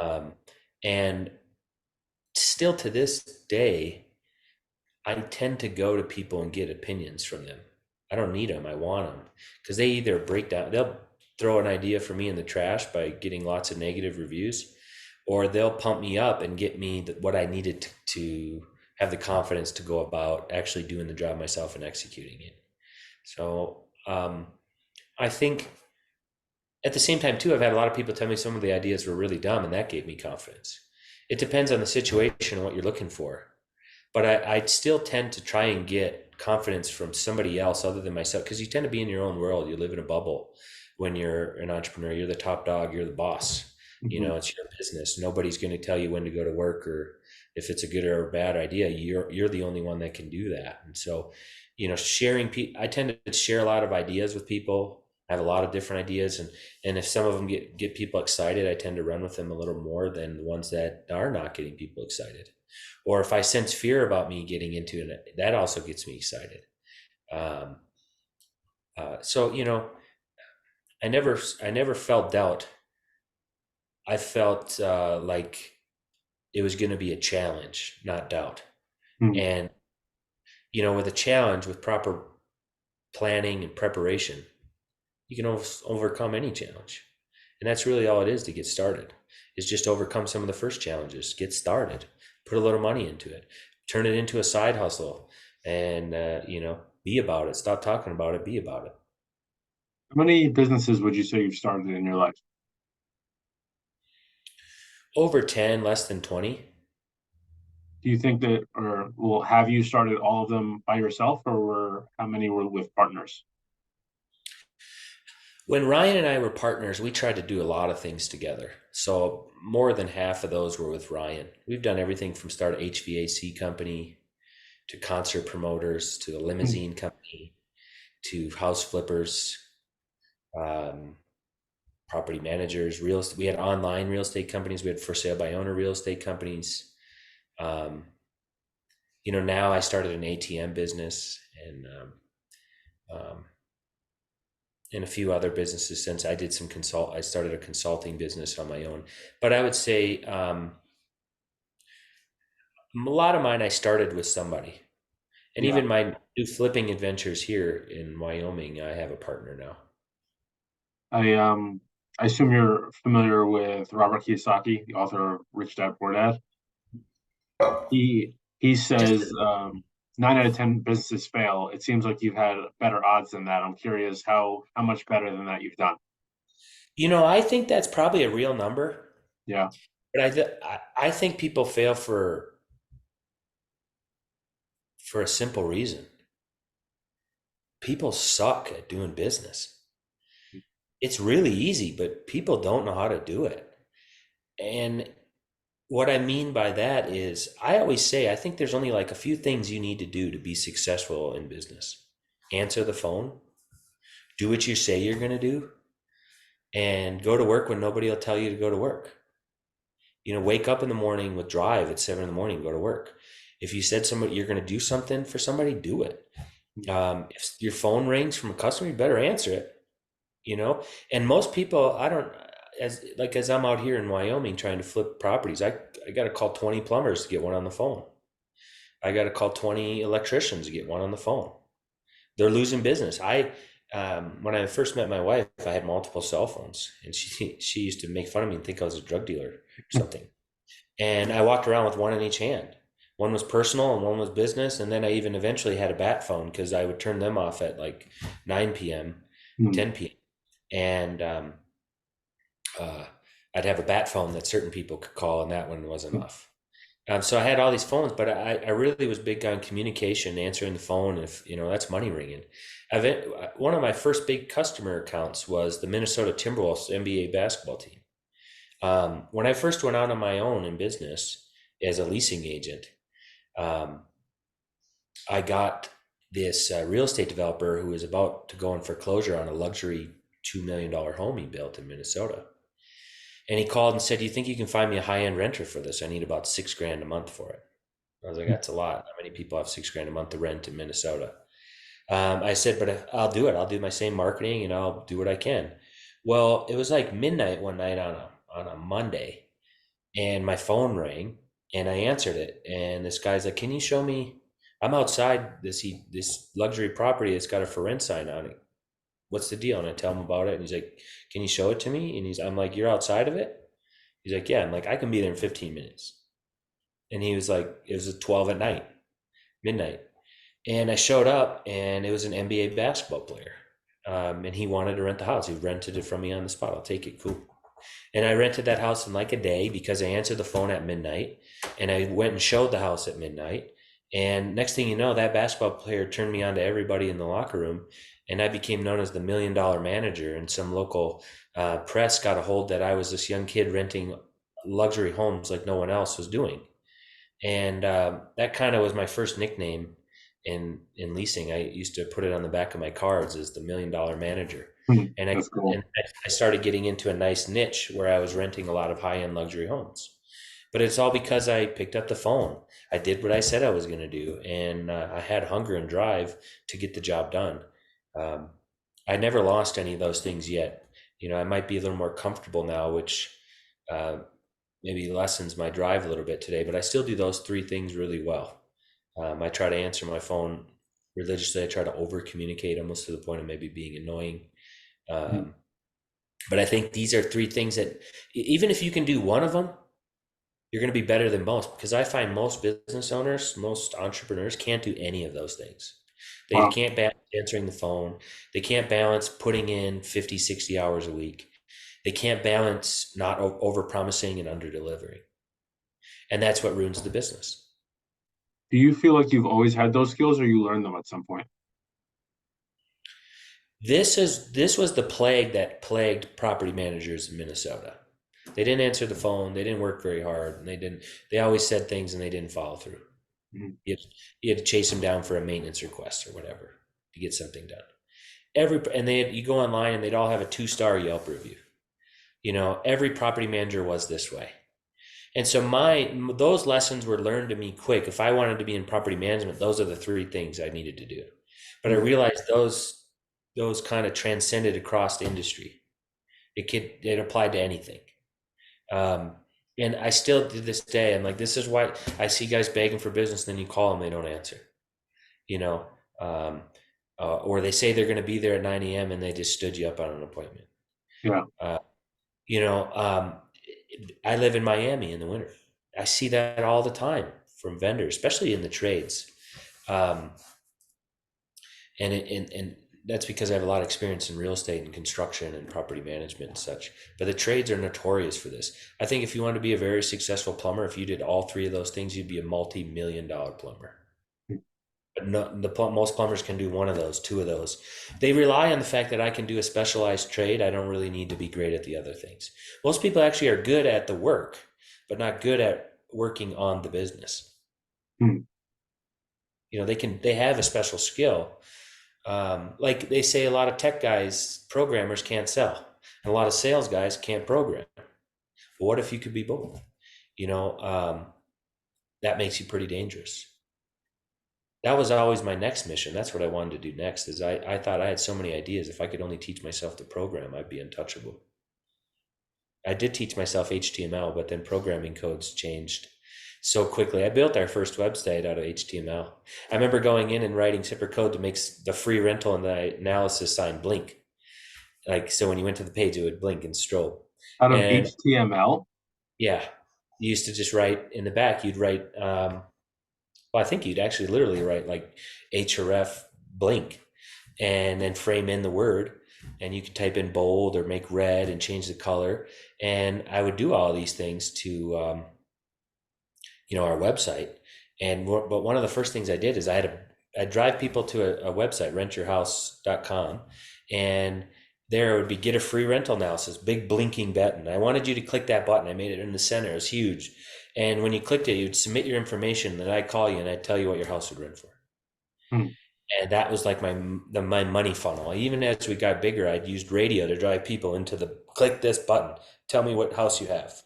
Um, and still to this day, I tend to go to people and get opinions from them. I don't need them. I want them because they either break down, they'll throw an idea for me in the trash by getting lots of negative reviews, or they'll pump me up and get me what I needed to have the confidence to go about actually doing the job myself and executing it. So I think at the same time too, I've had a lot of people tell me some of the ideas were really dumb, and that gave me confidence. It depends on the situation and what you're looking for, but I still tend to try and get confidence from somebody else other than myself, because you tend to be in your own world. You live in a bubble when you're an entrepreneur. You're the top dog. You're the boss. Mhm. It's your business. Nobody's going to tell you when to go to work or if it's a good or a bad idea. You're the only one that can do that. And so, I tend to share a lot of ideas with people. I have a lot of different ideas, and if some of them get people excited, I tend to run with them a little more than the ones that are not getting people excited. Or if I sense fear about me getting into it, that also gets me excited. Um, so I never felt doubt. I felt like it was going to be a challenge, not doubt. Hmm. And with a challenge, with proper planning and preparation, you can overcome any challenge. And that's really all it is to get started. Is just overcome some of the first challenges. Get started. Put a little money into it. Turn it into a side hustle, and be about it. Stop talking about it. Be about it. How many businesses would you say you've started in your life? Over 10, less than 20. Do you think that, or well, have you started all of them by yourself, or how many were with partners? When Ryan and I were partners, we tried to do a lot of things together. So more than half of those were with Ryan. We've done everything from start a HVAC company to concert promoters to a Hmm. limousine company to house flippers, um, property managers, real estate. We had online real estate companies. We had for sale by owner real estate companies. Um, now I started an ATM business um, and a few other businesses since I did I started a consulting business on my own. But I would say a lot of mine I started with somebody. And Yeah, even my new flipping adventures here in Wyoming, I have a partner now. I um, I assume you're familiar with Robert Kiyosaki, the author of Rich Dad Poor Dad. He Just, says 9 out of 10 businesses fail. It seems like you've had better odds than that. I'm curious how much better than that you've done. I think that's probably a real number, Yeah. but I think people fail for a simple reason. People suck at doing business. It's really easy, but people don't know how to do it. And what I mean by that is, I always say, I think there's only like a few things you need to do to be successful in business. Answer the phone, do what you say you're going to do, and go to work when nobody will tell you to go to work. Wake up in the morning with drive at 7 in the morning, go to work. If you said somebody you're going to do something for somebody, do it. If your phone rings from a customer, you better answer it. you know and most people, I don't, as I'm out here in Wyoming trying to flip properties, I got to call 20 plumbers to get one on the phone. I got to call 20 electricians to get one on the phone. They're losing business. When I first met my wife, I had multiple cell phones, and she used to make fun of me and think I was a drug dealer or something. And I walked around with one in each hand. One was personal and one was business. And then I even eventually had a bat phone because I would turn them off at like 9 p.m., Hmm. 10 p.m. And uh, I'd have a bat phone that certain people could call, and that one wasn't off. So I had all these phones, but I really was big on communication, answering the phone. If that's money ringing. One of my first big customer accounts was the Minnesota Timberwolves NBA basketball team. When I first went out on my own in business as a leasing agent, um, I got this real estate developer who was about to go in foreclosure on a luxury $2 million home he built in Minnesota. And he called and said, "Do you think you can find me a high end renter for this? I need about 6 grand a month for it." I was like, "That's a lot. How many people have 6 grand a month to rent in Minnesota?" I said, "But I'll do it. I'll do my same marketing and I'll do what I can." Well, it was like midnight one night on a Monday, and my phone rang, and I answered it, and this guy's like, "Can you show me? I'm outside this luxury property that's got a for rent sign on it. What's the deal?" And I tell him about it, and he's like, "Can you show it to me?" And I'm like, "You're outside of it?" He's like, "Yeah." I'm like, "I can be there in 15 minutes." And he was like, it was at 12 at night, midnight. And I showed up, and it was an NBA basketball player. And he wanted to rent the house. He rented it from me on the spot. "I'll take it. Cool." And I rented that house in like a day because I answered the phone at midnight, and I went and showed the house at midnight. And next thing you know, that basketball player turned me on to everybody in the locker room, and I became known as the $1 million manager. And some local press got a hold that I was this young kid renting luxury homes like no one else was doing. And that kind of was my first nickname in leasing. I used to put it on the back of my cards as the $1 million manager. Hmm. And That's cool. I started getting into a nice niche where I was renting a lot of high end luxury homes. But it's all because I picked up the phone. I did what I said I was going to do, and I had hunger and drive to get the job done. Um, I never lost any of those things yet. I might be a little more comfortable now, which uh, maybe lessens my drive a little bit today, but I still do those three things really well. I try to answer my phone religiously. I try to over communicate almost to the point of maybe being annoying. Hmm. Um, but I think these are three things that, even if you can do one of them, you're going to be better than most, because I find most business owners, most entrepreneurs can't do any of those things. They Wow. can't balance answering the phone. They can't balance putting in 50, 60 hours a week. They can't balance not over promising and under delivering. And that's what ruins the business. Do you feel like you've always had those skills or you learned them at some point? This was the plague that plagued property managers in Minnesota. They didn't answer the phone. They didn't work very hard, and they always said things and they didn't follow through. Hmm. You had to chase them down for a maintenance request or whatever to get something done. You go online and they'd all have a 2-star Yelp review. Every property manager was this way. And so those lessons were learned to me quick. If I wanted to be in property management, those are the three things I needed to do. But I Hmm. realized those kind of transcended across the industry. It applied to anything. Um, and I still to this day, I'm like, this is why I see guys begging for business, then you call them, they don't answer. You know, um, or they say they're going to be there at 9 a.m. and they just stood you up on an appointment. Yeah. Uh, you know, um, I live in Miami in the winter. I see that all the time from vendors, especially in the trades. Um, and that's because I have a lot of experience in real estate and construction and property management and such. But the trades are notorious for this. I think if you want to be a very successful plumber, if you did all three of those things, you'd be a multi-million-dollar plumber. But most plumbers can do one of those, two of those. They rely on the fact that I can do a specialized trade. I don't really need to be great at the other things. Most people actually are good at the work, but not good at working on the business. Hmm. They have a special skill. Like they say, a lot of tech guys, programmers can't sell, and a lot of sales guys can't program. But what if you could be both? You know, um, that makes you pretty dangerous. That was always my next mission. That's what I wanted to do next. Is I thought I had so many ideas. If I could only teach myself to program, I'd be untouchable. I did teach myself HTML, but then programming codes changed. so quickly. I built our first website out of HTML. I remember going in and writing separate code to make the free rental and the analysis sign blink. Like, so when you went to the page, it would blink and strobe. Out of And HTML? yeah, you used to just write in the back, you'd write, well, I think you'd actually literally write like href blink and then frame in the word. And you could type in bold or make red and change the color. And I would do all of these things to, our website. But one of the first things I did is I'd drive people to a website, rentyourhouse.com, and there would be get a free rental analysis, big blinking button. I wanted you to click that button. I made it in the center. It was huge. And when you clicked it, you'd submit your information, then I'd call you and I'd tell you what your house would rent for. Hmm. And that was like my money funnel. Even as we got bigger, I'd used radio to drive people into the click this button, tell me what house you have.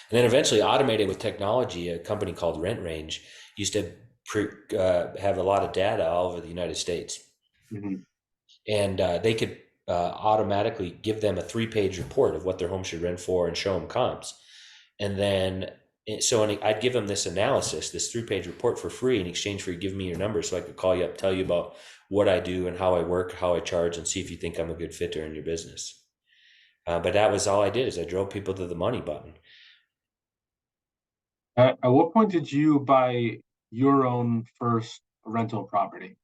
And then eventually automated with technology, a company called Rent Range used to have a lot of data all over the United States. Mhm. And they could automatically give them a 3-page report of what their home should rent for and show them comps. And then, I'd give them this analysis, this 3-page report for free in exchange for you giving me your number so I could call you up, tell you about what I do and how I work, how I charge, and see if you think I'm a good fitter in your business. But that was all I did is I drove people to the money button. At what point did you buy your own first rental property?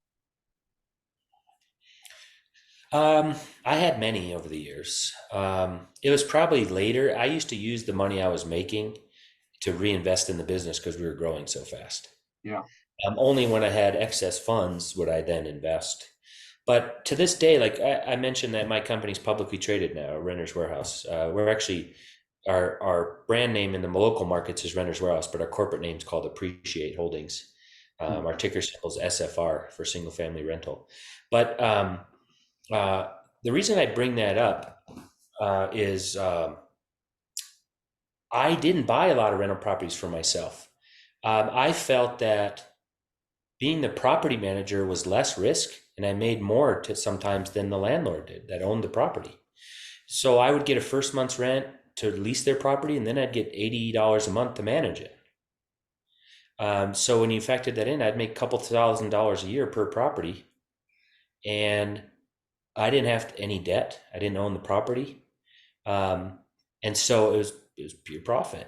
Um, I had many over the years. It was probably later. I used to use the money I was making to reinvest in the business because we were growing so fast. Yeah. Only when I had excess funds would I then invest. But to this day, like I mentioned that my company's publicly traded now, Renter's Warehouse. We're actually our brand name in the local markets is Renter's Warehouse, but our corporate name is called Appreciate Holdings. Hmm. Our ticker symbol is SFR for single family rental. But uh, the reason I bring that up is I didn't buy a lot of rental properties for myself. I felt that being the property manager was less risk, and I made more to sometimes than the landlord did that owned the property. So I would get a first month's rent to lease their property, and then I'd get $80 a month to manage it. So when you factored that in, I'd make a couple $1,000 a year per property, and I didn't have any debt. I didn't own the property, um, and so it was pure profit.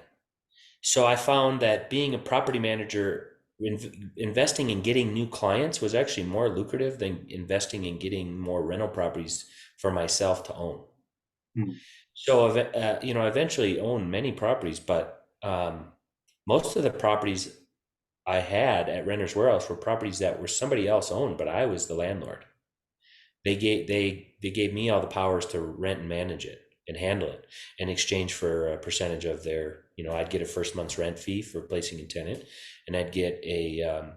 So I found that being a property manager, investing in getting new clients was actually more lucrative than investing in getting more rental properties for myself to own. Hmm. So, I eventually owned many properties, but most of the properties I had at Renter's Warehouse were properties that were somebody else owned, but I was the landlord. They gave me all the powers to rent and manage it and handle it in exchange for a percentage of their, I'd get a first month's rent fee for placing a tenant, and I'd get a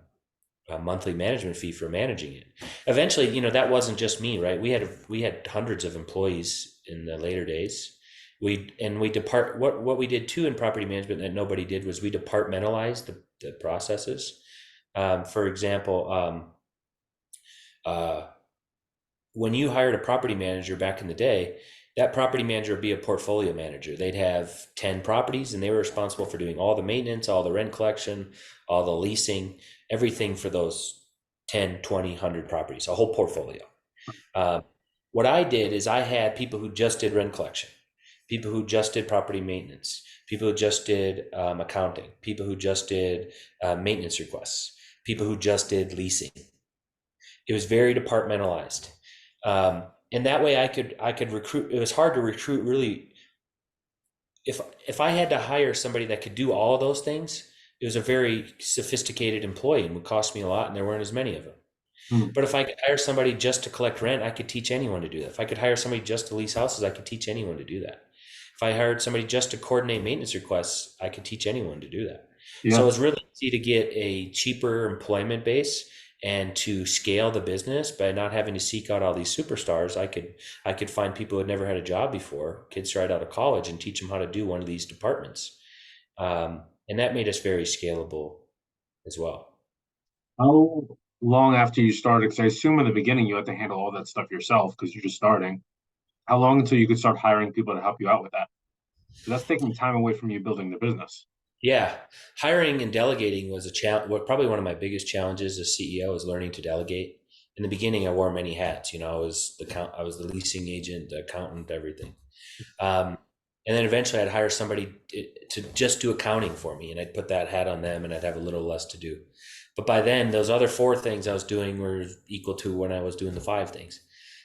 monthly management fee for managing it. Eventually, that wasn't just me, right? We had hundreds of employees in the later days. What we did too in property management that nobody did was we departmentalized the processes. For example, uh, when you hired a property manager back in the day, that property manager would be a portfolio manager. They'd have 10 properties and they were responsible for doing all the maintenance, all the rent collection, all the leasing, everything for those 10, 20, 100 properties, a whole portfolio. Uh, what I did is I had people who just did rent collection, people who just did property maintenance, people who just did accounting, people who just did maintenance requests, people who just did leasing. It was very departmentalized, and that way I could recruit. It was hard to recruit really. If I had to hire somebody that could do all of those things, it was a very sophisticated employee and would cost me a lot, and there weren't as many of them. Hmm. But if I could hire somebody just to collect rent, I could teach anyone to do that. If I could hire somebody just to lease houses, I could teach anyone to do that. If I hired somebody just to coordinate maintenance requests, I could teach anyone to do that. So Yeah. it's really easy to get a cheaper employment base and to scale the business by not having to seek out all these superstars. I could find people who had never had a job before, kids right out of college, and teach them how to do one of these departments. And that made us very scalable as well. How long after you started? Because I assume in the beginning you had to handle all that stuff yourself because you're just starting. How long until you could start hiring people to help you out with that? 'Cause that's taking time away from you building the business. Yeah, hiring and delegating was a challenge. What probably one of my biggest challenges as CEO is learning to delegate. In the beginning, I wore many hats. You know, I was the leasing agent, the accountant, everything. Um, and then eventually, I'd hire somebody to just do accounting for me, and I'd put that hat on them, and I'd have a little less to do. But by then, those other four things I was doing were equal to when I was doing the five things.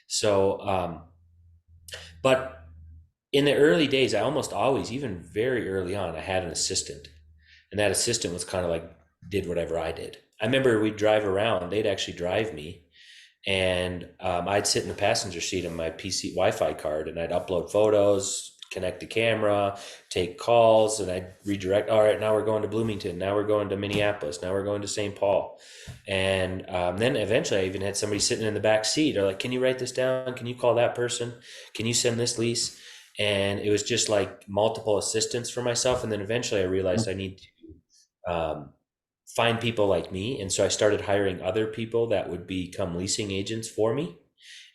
So, but in the early days, I almost always, even very early on, I had an assistant, and that assistant was kind of like did whatever I did. I remember we'd drive around; they'd actually drive me, and I'd sit in the passenger seat on my PC Wi-Fi card, and I'd upload photos, connect the camera, take calls, and I'd redirect. All right, now we're going to Bloomington. Now we're going to Minneapolis. Now we're going to St. Paul. And then eventually, I even had somebody sitting in the back seat. They're like, "Can you write this down? Can you call that person? Can you send this lease?" And it was just like multiple assistants for myself. And then eventually, I realized I need to find people like me. And so I started hiring other people that would become leasing agents for me.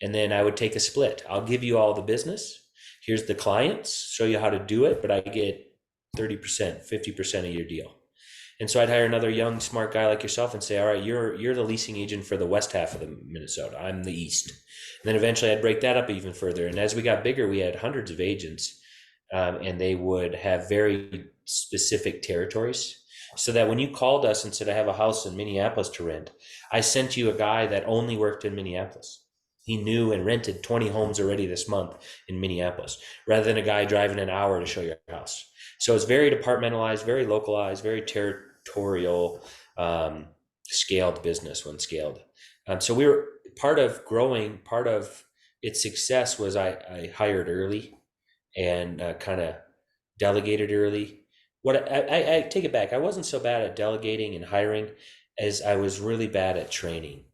And then I would take a split. I'll give you all the business. Here's the clients, show you how to do it, but I get 30%, 50% of your deal. And so I'd hire another young, smart guy like yourself and say, all right, you're the leasing agent for the west half of the Minnesota. I'm the east. And then eventually I'd break that up even further. And as we got bigger, we had hundreds of agents, and they would have very specific territories. So that when you called us and said, I have a house in Minneapolis to rent, I sent you a guy that only worked in Minneapolis. He knew and rented 20 homes already this month in Minneapolis, rather than a guy driving an hour to show your house. So it's very departmentalized, very localized, very territorial, scaled business when scaled. So we were part of growing, part of its success was I hired early and kind of delegated early. I take it back. I wasn't so bad at delegating and hiring as I was really bad at training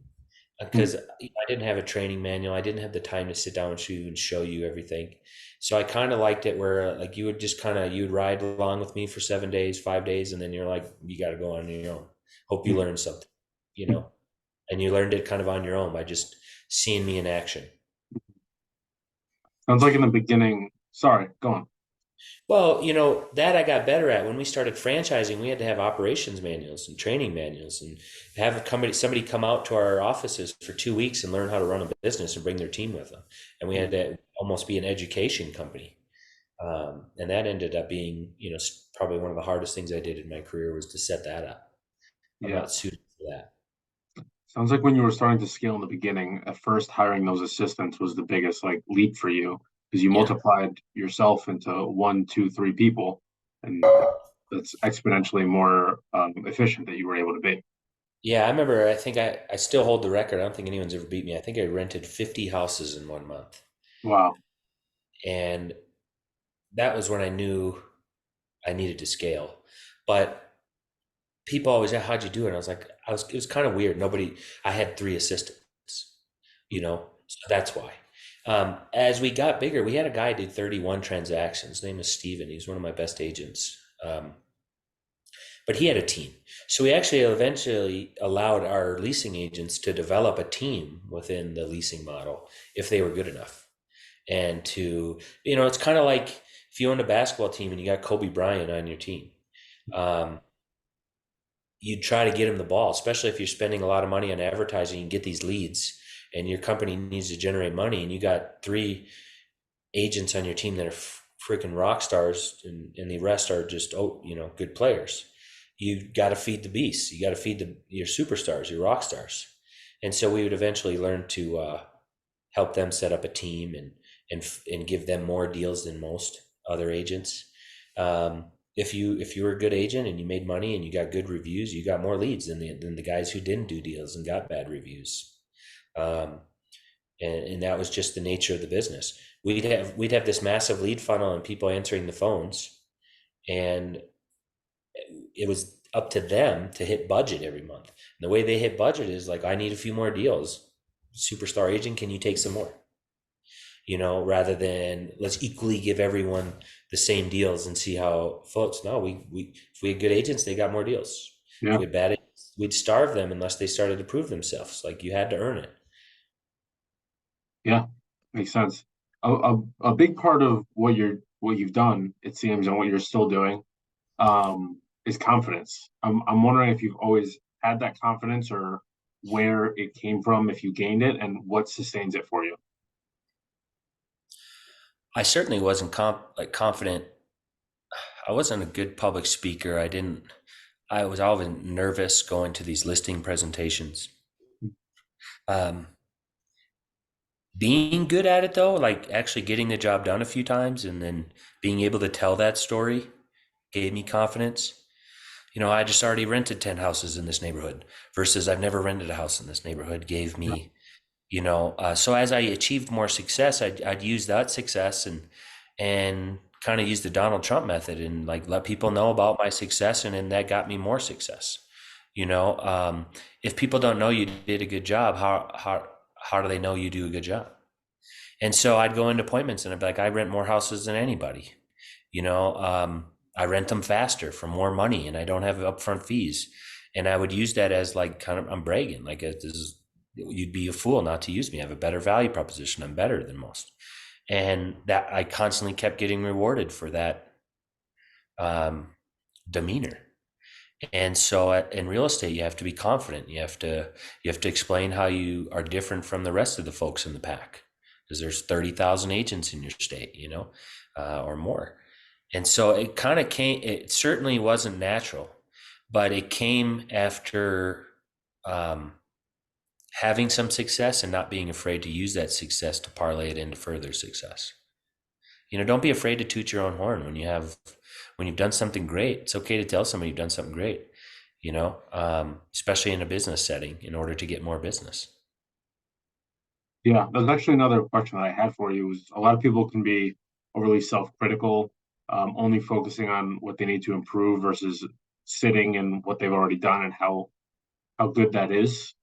Hmm. because I didn't have a training manual. I didn't have the time to sit down with you and show you everything. So I kind of liked it where like you would just you'd ride along with me for 7 days, 5 days, and then you're like, you got to go on your own. Hope you Hmm. learn something, you know, and you learned it kind of on your own by just seeing me in action. Sounds like in the beginning. Sorry, go on. Well, that I got better at when we started franchising. We had to have operations manuals and training manuals, and have somebody come out to our offices for 2 weeks and learn how to run a business and bring their team with them. And we had Hmm. to almost be an education company. And that ended up being, probably one of the hardest things I did in my career was to set that up. I'm Yeah. not suited for that. Sounds like when you were starting to scale in the beginning, at first hiring those assistants was the biggest like leap for you because you Yeah. multiplied yourself into one, two, three people, and that's exponentially more efficient that you were able to be. Yeah, I remember, I think I still hold the record. I don't think anyone's ever beat me. I think I rented 50 houses in 1 month. Wow. And that was when I knew I needed to scale. But people always, "Yeah, how'd you do it?" And I was like, it was kind of weird. I had three assistants, so that's why. As we got bigger, we had a guy do 31 transactions. His name is Steven. He's one of my best agents. But he had a team. So we actually eventually allowed our leasing agents to develop a team within the leasing model if they were good enough. And it's kind of like if you own a basketball team and you got Kobe Bryant on your team. Um, you try to get him the ball, especially if you're spending a lot of money on advertising and get these leads and your company needs to generate money and you got three agents on your team that are freaking rock stars and the rest are just, good players. You got to feed the beasts. You got to feed your superstars, your rock stars. And so we would eventually learn to help them set up a team and give them more deals than most other agents. If you were a good agent and you made money and you got good reviews, you got more leads than the guys who didn't do deals and got bad reviews. Um, and that was just the nature of the business. We'd have this massive lead funnel and people answering the phones, and it was up to them to hit budget every month. And the way they hit budget is like, I need a few more deals. Superstar agent, can you take some more? Rather than let's equally give everyone the same deals and see how it floats. No, if we had good agents, they got more deals. If Yeah. we had bad agents, we'd starve them unless they started to prove themselves. Like you had to earn it. Yeah. Makes sense. A big part of what you've done, it seems, and what you're still doing, is confidence. I'm wondering if you've always had that confidence or where it came from, if you gained it, and what sustains it for you. I certainly wasn't confident. I wasn't a good public speaker. I was always nervous going to these listing presentations. Um, Being good at it though, like actually getting the job done a few times and then being able to tell that story gave me confidence. I just already rented 10 houses in this neighborhood versus I've never rented a house in this neighborhood gave Yeah. me, so as I achieved more success, I'd use that success and kind of use the Donald Trump method and like let people know about my success. And then that got me more success. You know, um, if people don't know you did a good job, how do they know you do a good job? And so I'd go into appointments and I'd be like, I rent more houses than anybody. You know, I rent them faster for more money and I don't have upfront fees. And I would use that as like kind of, I'm bragging, like this is, you'd be a fool not to use me. I have a better value proposition. I'm better than most. And that I constantly kept getting rewarded for that um, demeanor. And so in real estate, you have to be confident. You have to explain how you are different from the rest of the folks in the pack, because there's 30,000 agents in your state, or more. And so it kind of came. It certainly wasn't natural, but it came after um, having some success and not being afraid to use that success to parlay it into further success. Don't be afraid to toot your own horn when you've done something great. It's okay to tell somebody you've done something great, especially in a business setting in order to get more business. Yeah, that's actually another question that I had for you. Is a lot of people can be overly self-critical, only focusing on what they need to improve versus sitting in what they've already done and how good that is.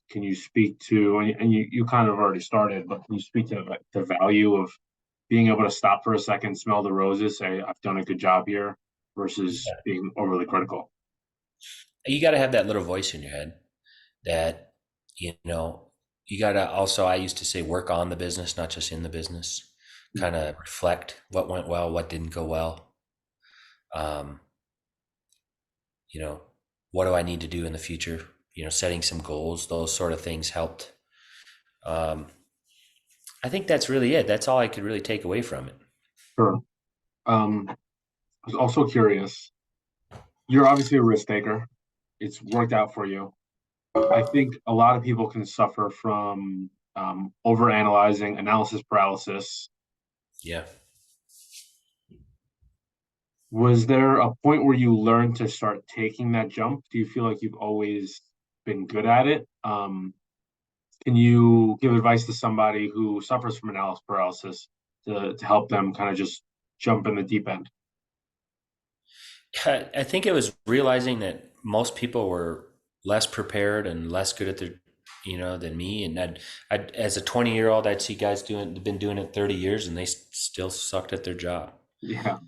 Can you speak to, and you kind of already started, but can you speak to like, the value of being able to stop for a second, smell the roses, say, I've done a good job here, versus being overly critical? You got to have that little voice in your head that, you know, you got to also, I used to say, work on the business, not just in the business, kind of reflect what went well, what didn't go well. Um, you know, what do I need to do in the future? Setting some goals, those sort of things helped. Um, I think that's really it. That's all I could really take away from it. Sure. I was also curious. You're obviously a risk taker. It's worked out for you. I think a lot of people can suffer from overanalyzing, analysis paralysis. Yeah. Was there a point where you learned to start taking that jump? Do you feel like you've always been good at it? Can you give advice to somebody who suffers from analysis paralysis to help them kind of just jump in the deep end? I think it was realizing that most people were less prepared and less good at than me. And as a 20-year-old, I'd see guys been doing it 30 years and they still sucked at their job. Yeah.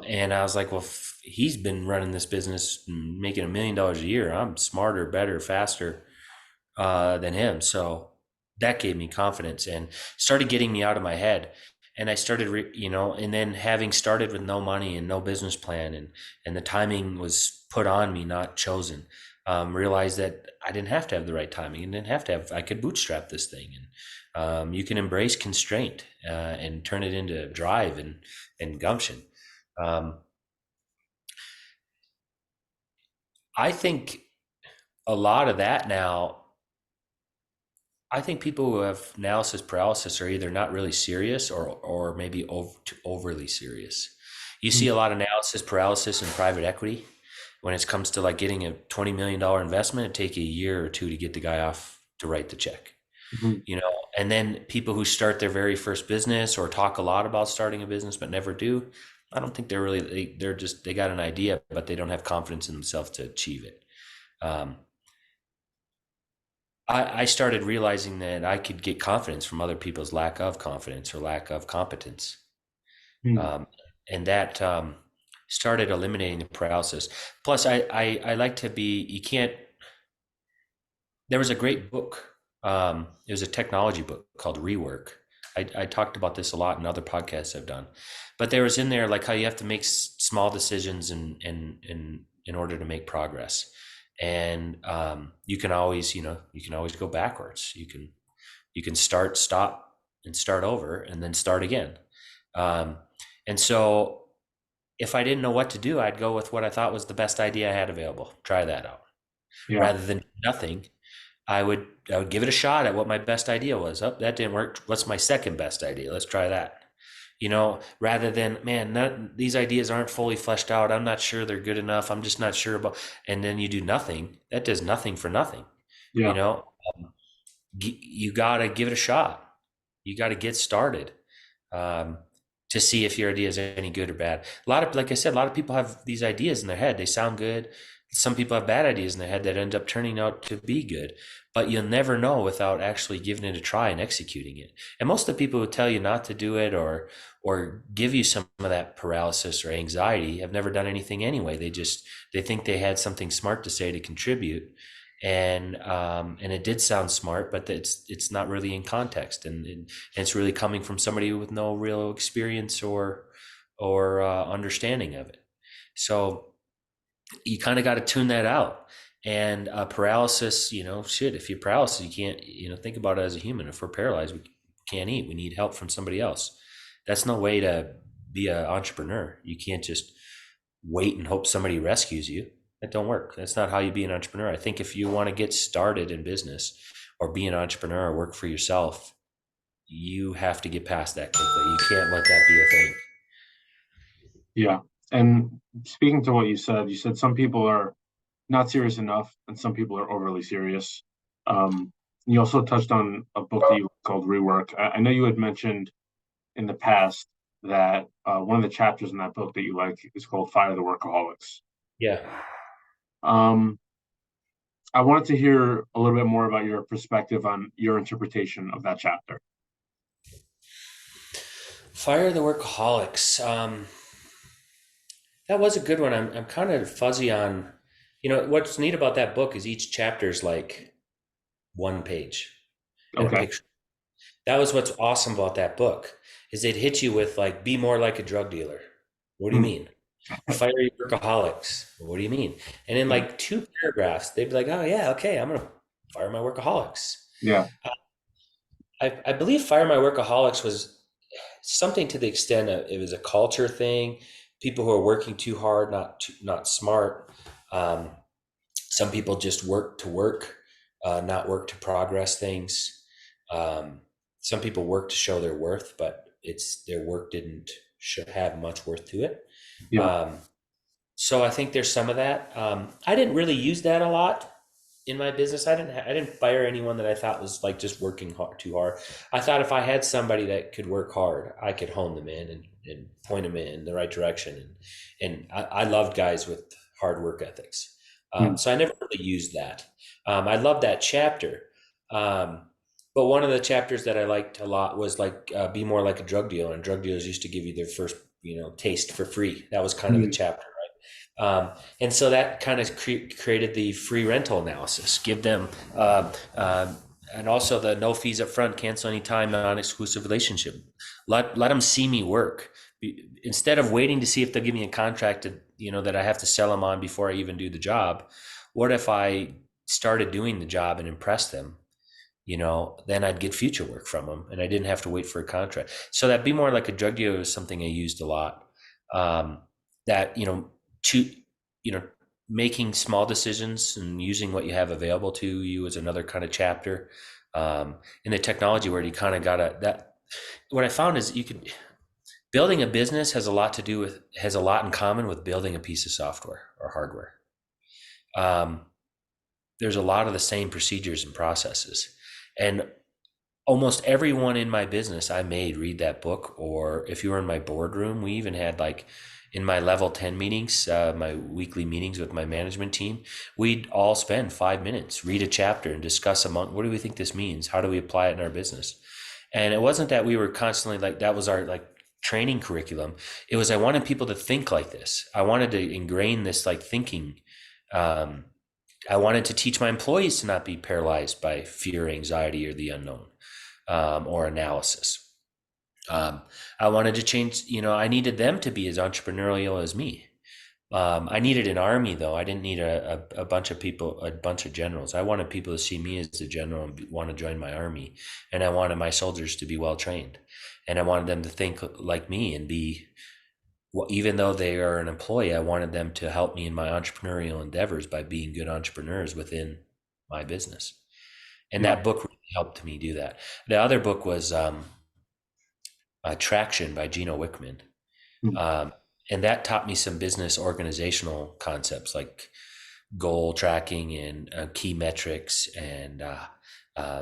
And I was like, well, he's been running this business making $1 million a year. I'm smarter, better, faster than him. So that gave me confidence and started getting me out of my head. And I started, and then having started with no money and no business plan, and the timing was put on me, not chosen. Realized that I didn't have to have the right timing, and didn't have to have. I could bootstrap this thing, and you can embrace constraint and turn it into drive and gumption. Um, I think a lot of that now, I think people who have analysis paralysis are either not really serious or maybe overly serious. You see a lot of analysis paralysis in private equity when it comes to like getting a $20 million investment. It take a year or two to get the guy off to write the check, Mhm. and then people who start their very first business or talk a lot about starting a business but never do. I don't think they got an idea, but they don't have confidence in themselves to achieve it. Um, I started realizing that I could get confidence from other people's lack of confidence or lack of competence. Mhm. Um, and that started eliminating the paralysis. Plus, I like to be, you can't, there was a great book. It was a technology book called Rework. I talked about this a lot in other podcasts I've done, but there was in there like how you have to make small decisions and in order to make progress. And you can always, you can always go backwards. You can start, stop, and start over, and then start again. Um, and so, if I didn't know what to do, I'd go with what I thought was the best idea I had available. Try that out Yeah. rather than nothing. I would give it a shot at what my best idea was. Oh, that didn't work. What's my second best idea? Let's try that. Rather than, man, these ideas aren't fully fleshed out. I'm not sure they're good enough. I'm just not sure about. And then you do nothing. That does nothing for nothing. You Yeah. know, you gotta give it a shot. You gotta get started. Um, to see if your idea is any good or bad. Like I said, a lot of people have these ideas in their head. They sound good. Some people have bad ideas in their head that end up turning out to be good, but you'll never know without actually giving it a try and executing it. And most of the people who tell you not to do it or give you some of that paralysis or anxiety have never done anything anyway. They think they had something smart to say to contribute, and it did sound smart, but it's not really in context, and it's really coming from somebody with no real experience or understanding of it. So you kind of got to tune that out. And paralysis, shit. If you're paralysis, you can't. Think about it as a human. If we're paralyzed, we can't eat. We need help from somebody else. That's no way to be an entrepreneur. You can't just wait and hope somebody rescues you. That don't work. That's not how you be an entrepreneur. I think if you want to get started in business or be an entrepreneur or work for yourself, you have to get past that quickly. You can't let that be a thing. Yeah. And speaking to what you said some people are not serious enough and some people are overly serious. You also touched on a book that you called Rework. I know you had mentioned in the past that one of the chapters in that book that you like is called Fire the Workaholics. Yeah. Um, I wanted to hear a little bit more about your perspective on your interpretation of that chapter. Fire the Workaholics. That was a good one. I'm kind of fuzzy on, what's neat about that book is each chapter is like one page and a Okay. picture. That was what's awesome about that book is it hit you with like, be more like a drug dealer. What do you Hmm. mean? Fire your workaholics. What do you mean? And in Yeah. like two paragraphs, they'd be like, oh yeah, okay, I'm gonna fire my workaholics. Yeah. I believe fire my workaholics was something to the extent of it was a culture thing. People who are working too hard, not smart. Um, some people just work to work, not work to progress things. Um, some people work to show their worth, but it's their work didn't have much worth to it. Yeah. Um, so I think there's some of that. I didn't really use that a lot in my business. I didn't fire anyone that I thought was like just working too hard. I thought if I had somebody that could work hard, I could hone them in and point them in the right direction. And I loved guys with hard work ethics. Hmm. So I never really used that. I love that chapter. Um, but one of the chapters that I liked a lot was like be more like a drug dealer. And drug dealers used to give you their first, taste for free. That was kind of the Hmm. chapter. And so that kind of created the free rental analysis. Give them, and also the no fees up front, cancel anytime, non-exclusive relationship. Let them see me work. Instead of waiting to see if they'll give me a contract that I have to sell them on before I even do the job. What if I started doing the job and impressed them? Then I'd get future work from them and I didn't have to wait for a contract. So that be more like a drug dealer is something I used a lot. Um, that, to, you know, making small decisions and using what you have available to you is another kind of chapter. In the technology where you kind of what I found is building a business has a lot in common with building a piece of software or hardware. Um, there's a lot of the same procedures and processes. And almost everyone in my business I made read that book, or if you were in my boardroom, we even had like in my level 10 meetings, my weekly meetings with my management team, we'd all spend 5 minutes, read a chapter and discuss among what do we think this means? How do we apply it in our business? And it wasn't that we were constantly like, that was our like training curriculum. It was, I wanted people to think like this. I wanted to ingrain this like thinking. Um, I wanted to teach my employees to not be paralyzed by fear, anxiety, or the unknown, or analysis. Um, I wanted to change, I needed them to be as entrepreneurial as me. I needed an army, though. I didn't need a bunch of people, a bunch of generals. I wanted people to see me as a general and want to join my army. And I wanted my soldiers to be well trained. And I wanted them to think like me and be, well, even though they are an employee, I wanted them to help me in my entrepreneurial endeavors by being good entrepreneurs within my business. And Yeah. that book really helped me do that. The other book was Traction by Gino Wickman. Mm. Um, and that taught me some business organizational concepts like goal tracking and key metrics and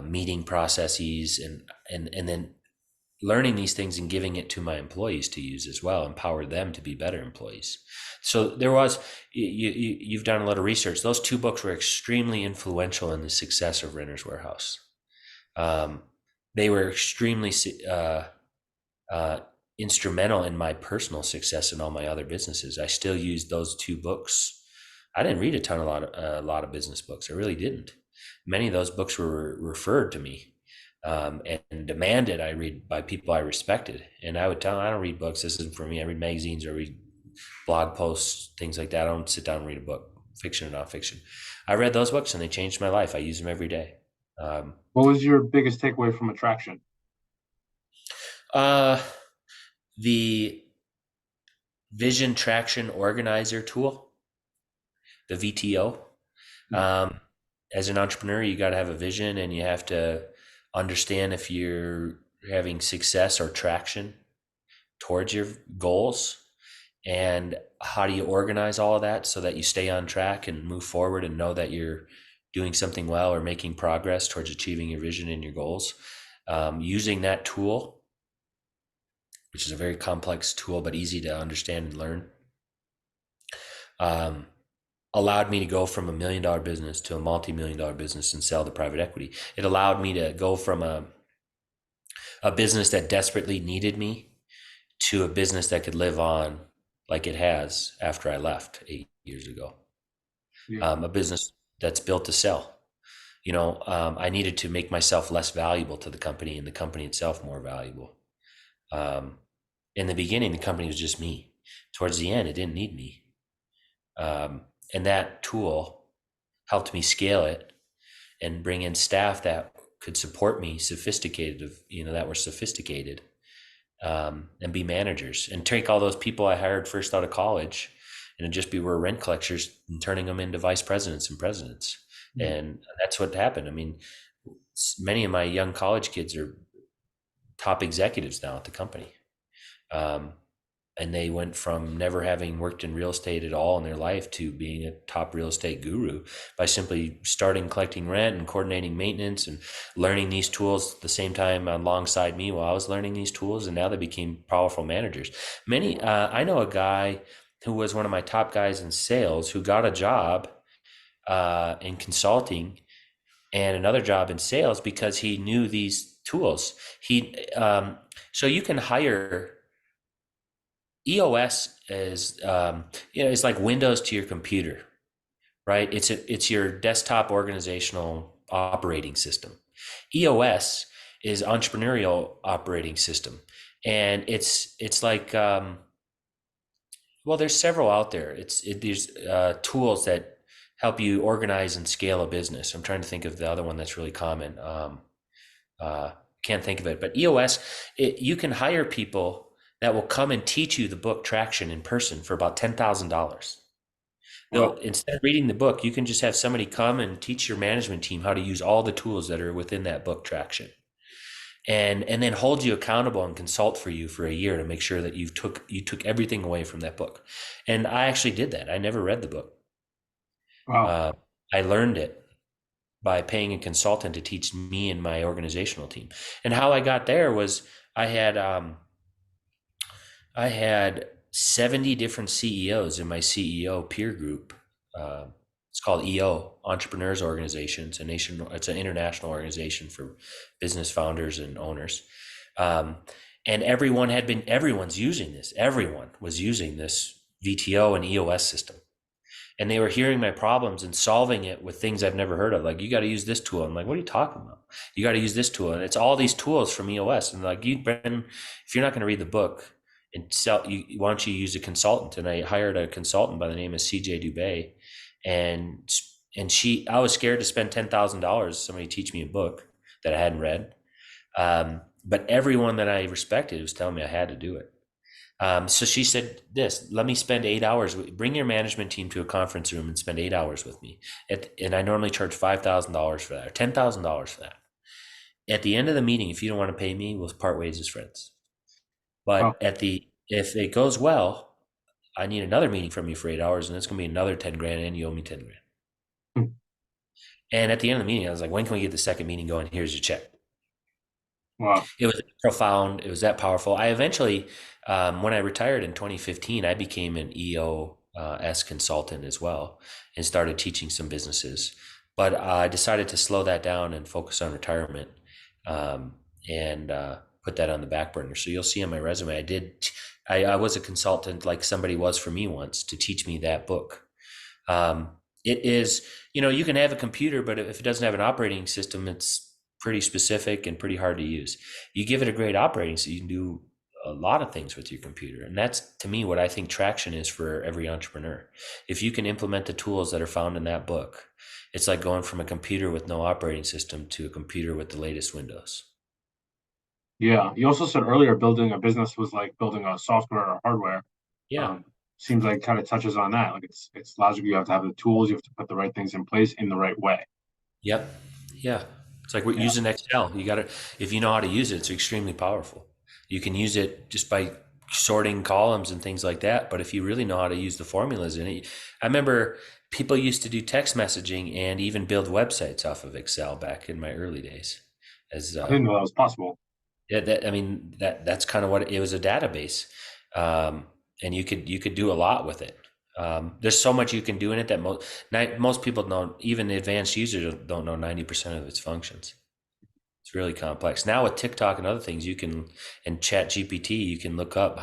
meeting processes and then learning these things and giving it to my employees to use as well, empower them to be better employees. So there was you've done a lot of research. Those two books were extremely influential in the success of Renter's Warehouse. Um, they were extremely uh, instrumental in my personal success and all my other businesses. I still use those two books. I didn't read a lot of business books. I really didn't. Many of those books were referred to me and demanded I read by people I respected. And I would tell them, I don't read books. This isn't for me. I read magazines or read blog posts, things like that. I don't sit down and read a book, fiction or nonfiction. I read those books and they changed my life. I use them every day. Um, What was your biggest takeaway from Attraction? uh, the Vision Traction Organizer tool, the VTO. Mm. Um, as an entrepreneur, you got to have a vision and you have to understand if you're having success or traction towards your goals, and how do you organize all of that so that you stay on track and move forward and know that you're doing something well or making progress towards achieving your vision and your goals. Using that tool, which is a very complex tool but easy to understand and learn, um, allowed me to go from $1 million business to a multi-million-dollar business and sell to private equity. It allowed me to go from a business that desperately needed me to a business that could live on like it has after I left 8 years ago. Yeah. A business that's built to sell. I needed to make myself less valuable to the company and the company itself more valuable. Um, in the beginning, the company was just me. Towards the end, it didn't need me. And that tool helped me scale it and bring in staff that could support me, that were sophisticated, and be managers and take all those people I hired first out of college and just be were rent collectors and turning them into vice presidents and presidents. Mm. And that's what happened. I mean, many of my young college kids are top executives now at the company. Um, and they went from never having worked in real estate at all in their life to being a top real estate guru by simply starting collecting rent and coordinating maintenance and learning these tools at the same time alongside me while I was learning these tools. And now they became powerful managers. I know a guy who was one of my top guys in sales who got a job in consulting and another job in sales because he knew these tools. So you can hire. EOS is it's like Windows to your computer, right? It's your desktop organizational operating system. EOS is entrepreneurial operating system, and it's like well, there's several out there. There's tools that help you organize and scale a business. I'm trying to think of the other one that's really common. Uh, can't think of it, but EOS, you can hire people that will come and teach you the book Traction in person for about $10,000. They'll Wow. instead of reading the book, you can just have somebody come and teach your management team how to use all the tools that are within that book Traction, and then hold you accountable and consult for you for a year to make sure that you took everything away from that book. And I actually did that. I never read the book. Wow. Uh, I learned it by paying a consultant to teach me and my organizational team. And how I got there was I had I had 70 different CEOs in my CEO peer group. Uh, it's called EO, Entrepreneurs Organization. It's an international organization for business founders and owners. Um, and everyone's using this. Everyone was using this VTO and EOS system. And they were hearing my problems and solving it with things I've never heard of. Like, you got to use this tool. I'm like, what are you talking about? You got to use this tool. And it's all these tools from EOS. And like, Brenton, if you're not going to read the book, and sell you. Why don't you use a consultant? And I hired a consultant by the name of CJ Dubay, and I was scared to spend $10,000 somebody teach me a book that I hadn't read. But everyone that I respected was telling me I had to do it. So she said this, let me spend 8 hours, bring your management team to a conference room and spend 8 hours with me. And I normally charge $5,000 for that or $10,000 for that. At the end of the meeting, if you don't want to pay me, we'll part ways as friends. Oh, But if it goes well, I need another meeting from you for 8 hours, and it's going to be another 10 grand, and you owe me 10 grand. hmm, And at the end of the meeting, I was like, when can we get the second meeting going? Here's your check. wow. It was profound. It was that powerful. I eventually, when I retired in 2015, I became an EOS consultant as well and started teaching some businesses. But I decided to slow that down and focus on retirement, um, and put that on the back burner. So you'll see on my resume, I was a consultant like somebody was for me once to teach me that book. Um, it is, you can have a computer, but if it doesn't have an operating system, it's pretty specific and pretty hard to use. You give it a great operating system, you can do a lot of things with your computer. And that's, to me, what I think traction is for every entrepreneur. If you can implement the tools that are found in that book, it's like going from a computer with no operating system to a computer with the latest Windows. Yeah. You also said earlier building a business was like building a software or hardware. Yeah. Um, Seems like kind of touches on that. Like it's logical. You have to have the tools. You have to put the right things in place in the right way. Yep. Yeah. It's like we're Yeah. using Excel. You got to, if you know how to use it, it's extremely powerful. You can use it just by sorting columns and things like that. But if you really know how to use the formulas in it, I remember people used to do text messaging and even build websites off of Excel back in my early days. As I didn't know that was possible. Yeah, I mean that's kind of what it was, a database, um, and you could do a lot with it. There's so much you can do in it that most people don't, even advanced users don't know 90% of its functions. It's really complex. Now with TikTok and other things, and Chat GPT, you can look up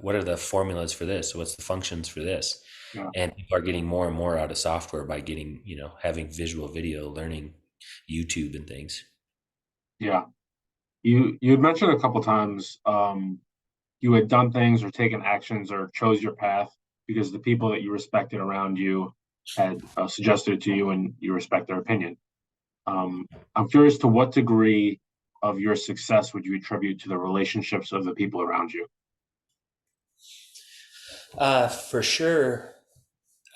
what are the formulas for this? What's the functions for this? Yeah. And people are getting more and more out of software by getting, having visual video, learning YouTube and things. Yeah. You had mentioned a couple times you had done things or taken actions or chose your path because the people that you respected around you had suggested it to you and you respect their opinion. I'm curious to what degree of your success would you attribute to the relationships of the people around you? For sure,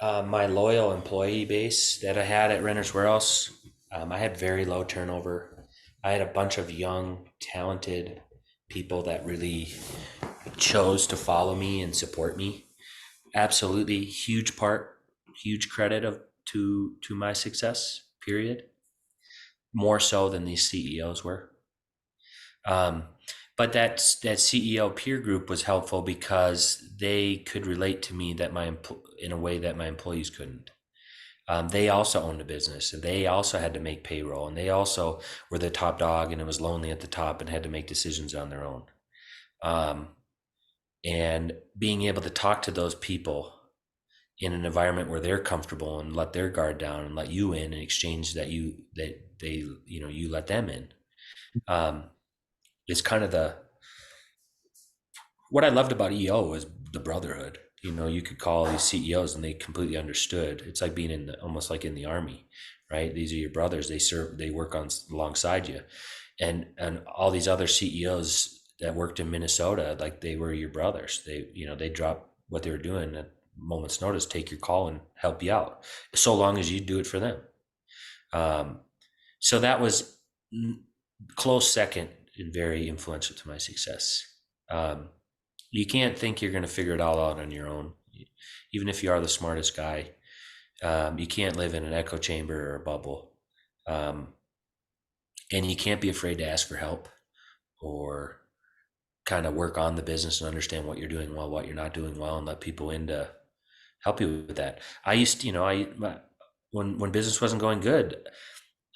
my loyal employee base that I had at Renter's Warehouse, I had very low turnover. I had a bunch of young, talented people that really chose to follow me and support me. Absolutely, huge credit to my success. Period. More so than these CEOs were. Um, but that CEO peer group was helpful because they could relate to me in a way that my employees couldn't. They also owned a business and they also had to make payroll and they also were the top dog and it was lonely at the top and had to make decisions on their own. Um, and being able to talk to those people in an environment where they're comfortable and let their guard down and let you in exchange that they, you let them in, um, is kind of what I loved about EO was the brotherhood. You could call these CEOs and they completely understood. It's like being almost like in the army, right? These are your brothers. They work alongside you, and all these other CEOs that worked in Minnesota, like they were your brothers. They drop what they were doing at moment's notice, take your call and help you out, so long as you do it for them. Um, so that was close second and very influential to my success. Um, you can't think you're going to figure it all out on your own. Even if you are the smartest guy, you can't live in an echo chamber or a bubble. Um, and you can't be afraid to ask for help or kind of work on the business and understand what you're doing well, what you're not doing well, and let people in to help you with that. I used to, when business wasn't going good,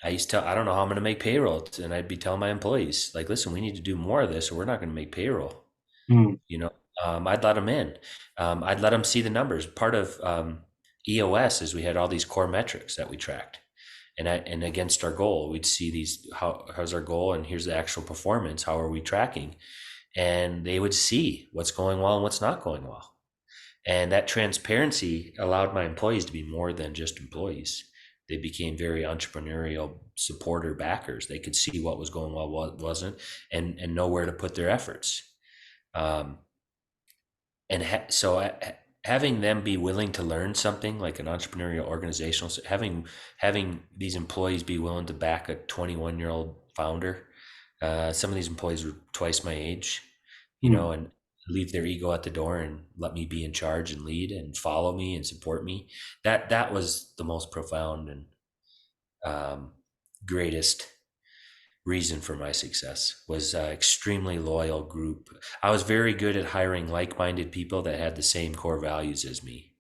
I used to tell, I don't know how I'm going to make payroll. And I'd be telling my employees, like, listen, we need to do more of this or we're not going to make payroll. Hmm. you know I'd let them in. I'd let them see the numbers. Part of EOS is we had all these core metrics that we tracked, and against our goal we'd see these, how's our goal and here's the actual performance, how are we tracking. and they would see what's going well and what's not going well. And that transparency allowed my employees to be more than just employees. They became very entrepreneurial supporter backers. They could see what was going well, what wasn't, and know where to put their efforts. Um, so having them be willing to learn something like an entrepreneurial organizational, having these employees be willing to back a 21-year-old founder. Some of these employees were twice my age, Hmm. and leave their ego at the door and let me be in charge and lead and follow me and support me. That was the most profound and um, greatest reason for my success. Was extremely loyal group. I was very good at hiring like-minded people that had the same core values as me.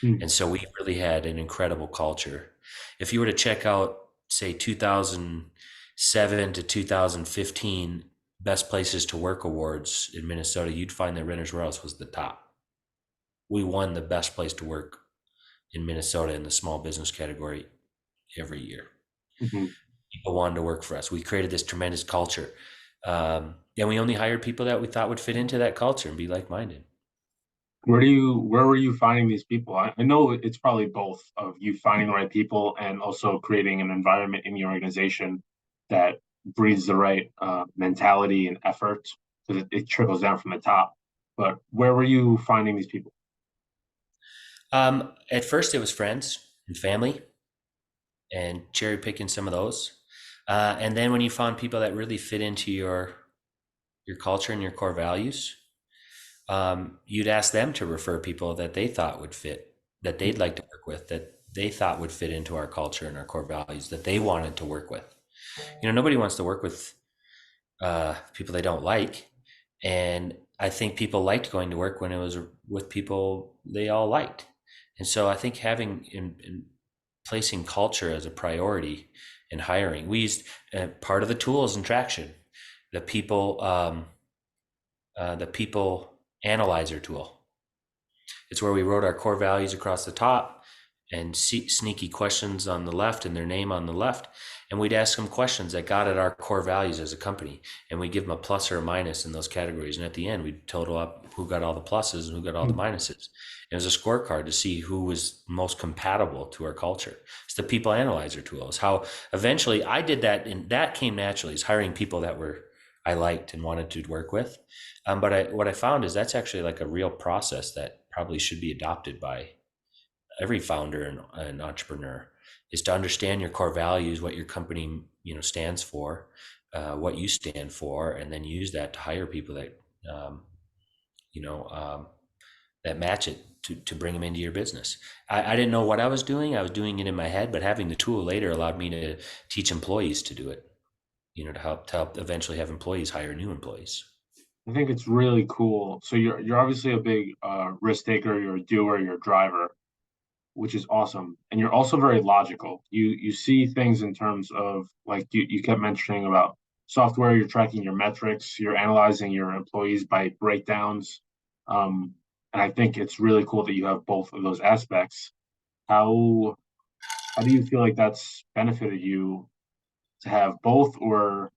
Hmm. And so we really had an incredible culture. If you were to check out, say, 2007 to 2015 best places to work awards in Minnesota, you'd find that Renters Warehouse was the top. We won the best place to work in Minnesota in the small business category every year. Hmm. People wanted to work for us. We created this tremendous culture. And we only hired people that we thought would fit into that culture and be like-minded. Where were you finding these people? I know it's probably both of you finding the right people and also creating an environment in your organization that breeds the right mentality and effort, because it trickles down from the top. But where were you finding these people? At first, it was friends and family, and cherry picking some of those. And then when you found people that really fit into your culture and your core values, you'd ask them to refer people that they thought would fit, that they'd like to work with, that they thought would fit into our culture and our core values, that they wanted to work with. Nobody wants to work with people they don't like, and I think people liked going to work when it was with people they all liked. And so I think having in placing culture as a priority in hiring, we used part of the tools and traction, the people analyzer tool. It's where we wrote our core values across the top and sneaky questions on the left and their name on the left. And we'd ask them questions that got at our core values as a company. And we'd give them a plus or a minus in those categories. And at the end, we'd total up who got all the pluses and who got all the minuses. It was a scorecard to see who was most compatible to our culture. It's the people analyzer tool. It's how eventually I did that, and that came naturally, is hiring people that I liked and wanted to work with. But what I found is that's actually like a real process that probably should be adopted by every founder and entrepreneur, is to understand your core values, what your company stands for, what you stand for, and then use that to hire people that um, you know that match it to bring them into your business. I didn't know what I was doing. I was doing it in my head, but having the tool later allowed me to teach employees to do it. To help eventually have employees hire new employees. I think it's really cool. So you're obviously a big risk taker. You're a doer. You're a driver, which is awesome. And you're also very logical. You see things in terms of, like, you kept mentioning about software, you're tracking your metrics, you're analyzing your employees by breakdowns. Um, and I think it's really cool that you have both of those aspects. How how do you feel like that's benefited you to have both? Or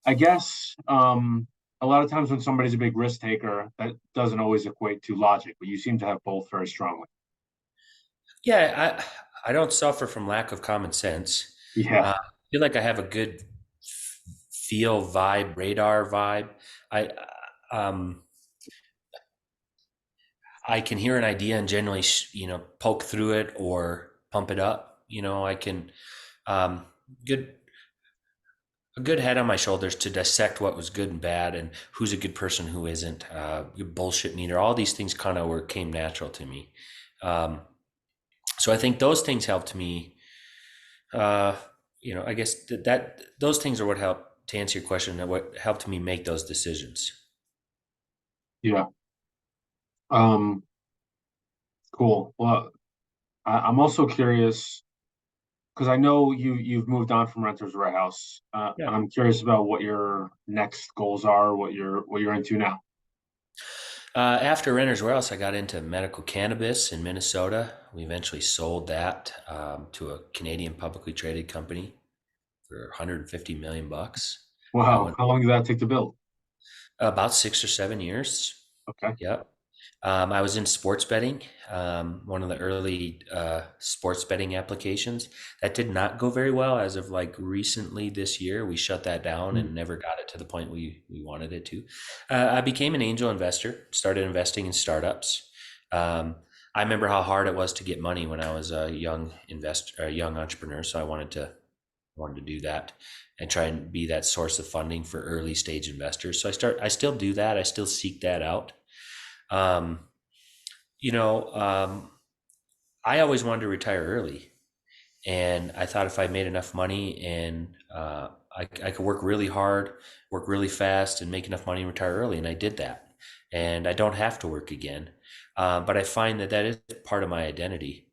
I guess a lot of times when somebody's a big risk taker, that doesn't always equate to logic, but you seem to have both very strongly. Yeah, I don't suffer from lack of common sense. Yeah. I feel like I have a good feel vibe, radar vibe. I um I can hear an idea and generally poke through it or pump it up. I can um good a good head on my shoulders to dissect what was good and bad and who's a good person, who isn't. Good bullshit meter. All these things kind of came natural to me. Um, so I think those things helped me. Uh, I guess that those things are what helped to answer your question. And what helped me make those decisions. Yeah. Um, cool. Well, I'm also curious because I know you've moved on from Renters Warehouse, Yeah. and I'm curious about what your next goals are, what you're into now. After Renters Warehouse, I got into medical cannabis in Minnesota. We eventually sold that to a Canadian publicly traded company for 150 million bucks. That Wow, one, how long did that take to build? About 6 or 7 years. Okay. Yep. I was in sports betting, one of the early sports betting applications. That did not go very well as of like recently this year. We shut that down Hmm. and never got it to the point we wanted it to. I became an angel investor, started investing in startups. Um, I remember how hard it was to get money when I was a young investor, a young entrepreneur. So I wanted to do that and try and be that source of funding for early stage investors. I still do that. I still seek that out. Um, you know, I always wanted to retire early, and I thought if I made enough money and I could work really hard, work really fast, and make enough money and retire early, and I did that. And I don't have to work again. But I find that that is part of my identity,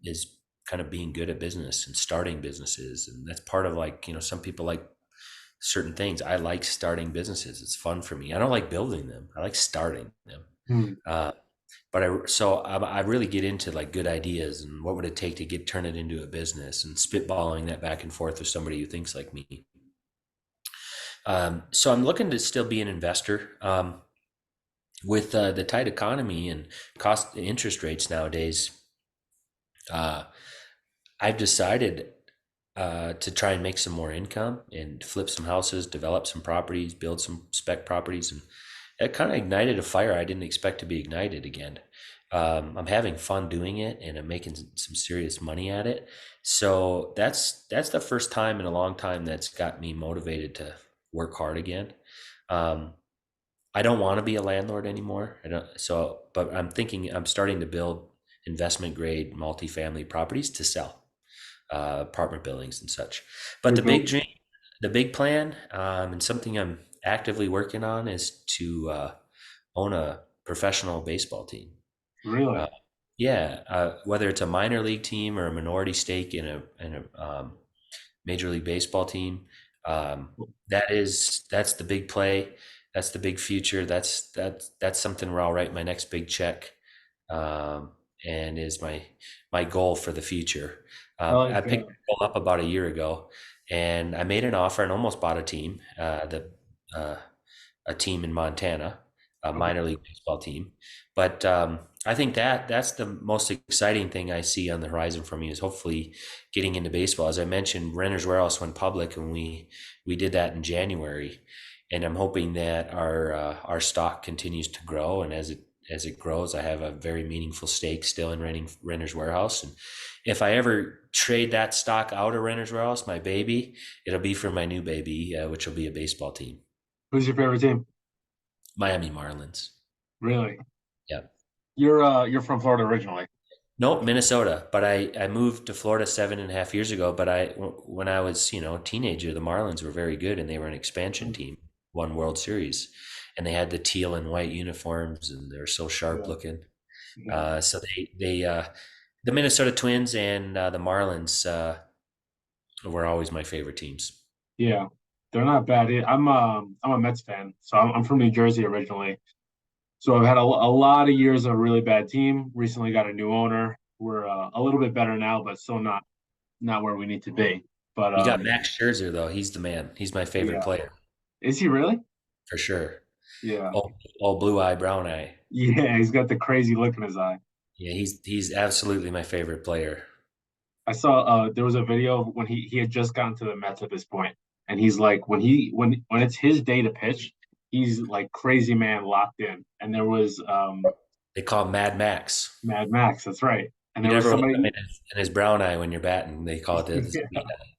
is kind of being good at business and starting businesses, and that's part of like some people like certain things. I like starting businesses. It's fun for me. I don't like building them. I like starting them. Hmm. Uh, but I really get into like good ideas and what would it take to turn it into a business and spitballing that back and forth with somebody who thinks like me. So I'm looking to still be an investor. With the tight economy and cost interest rates nowadays, uh, I've decided to try and make some more income and flip some houses, develop some properties, build some spec properties, and it kind of ignited a fire I didn't expect to be ignited again. I'm having fun doing it, and I'm making some serious money at it. So that's the first time in a long time that's got me motivated to work hard again. Um, I don't want to be a landlord anymore. I don't. So, but I'm starting to build investment grade multifamily properties to sell, apartment buildings and such. But You're the big built dream, the big plan, and something I'm actively working on is to own a professional baseball team. Uh, really. yeah, whether it's a minor league team or a minority stake in a major league baseball team. Um, that's the big play. That's the big future. That's something where I'll write my next big check, um, and is my goal for the future. I I like picked the goal up about a year ago, and I made an offer and almost bought a team. Uh, a team in Montana, a okay. minor league baseball team. But I think that's the most exciting thing I see on the horizon for me is hopefully getting into baseball. As I mentioned, Renters Warehouse went public, and we did that in January, and I'm hoping that our stock continues to grow, and as it grows, I have a very meaningful stake still in Renters Warehouse. And if I ever trade that stock out of Renters Warehouse, my baby, it'll be for my new baby, which will be a baseball team. Who's your favorite team? Miami Marlins. Really? Yeah. You're from Florida originally. Nope, Minnesota. But I moved to Florida 7.5 years ago. But when I was a teenager, the Marlins were very good, and they were an expansion team, won World Series, and they had the teal and white uniforms, and they were so sharp Yeah. looking. Yeah. So the Minnesota Twins and the Marlins were always my favorite teams. Yeah. They're not bad. I'm a Mets fan, so I'm from New Jersey originally. So I've had a lot of years of a really bad team. Recently got a new owner. We're a little bit better now, but still not where we need to be. But You got Max Scherzer though; he's the man. He's my favorite yeah. player Is he really? for sure. Yeah. All blue eye, brown eye. Yeah, he's got the crazy look in his eye. Yeah, he's absolutely my favorite player. I saw there was a video of when he had just gotten to the Mets at this point, and he's like when it's his day to pitch, he's like crazy man locked in. And there was They call him Mad Max. Mad Max, that's right. And You there was never look him somebody in his brown eye when you're batting. They call it the speed yeah, eye.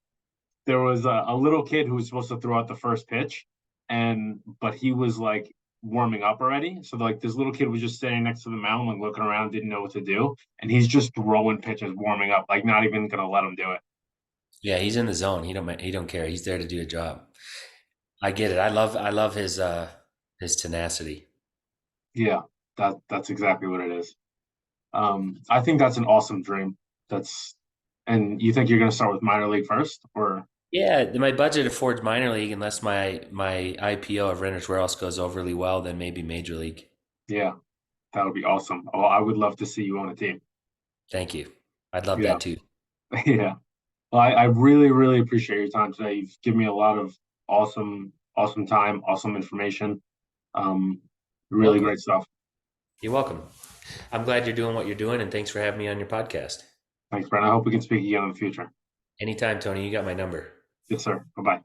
there was a little kid who was supposed to throw out the first pitch, and but he was like warming up already. So like this little kid was just standing next to the mound, like looking around, didn't know what to do, and he's just throwing pitches, warming up, like not even gonna let him do it. Yeah, he's in the zone. He don't care. He's there to do a job. I get it. I love his tenacity. Yeah, that's exactly what it is. I think that's an awesome dream. That's and you think you're gonna start with minor league first, or Yeah, my budget affords minor league unless my IPO of Renters Warehouse goes overly well, then maybe major league. yeah, that would be awesome. Oh, I would love to see you on a team. Thank you. I'd love Yeah, that too. yeah. Well, I really, really appreciate your time today. You've given me a lot of awesome, awesome time, awesome information. Really Welcome. great stuff. You're welcome. I'm glad you're doing what you're doing, and thanks for having me on your podcast. Thanks, Brent. I hope we can speak again in the future. Anytime, Tony, you got my number. Yes, sir. Bye bye.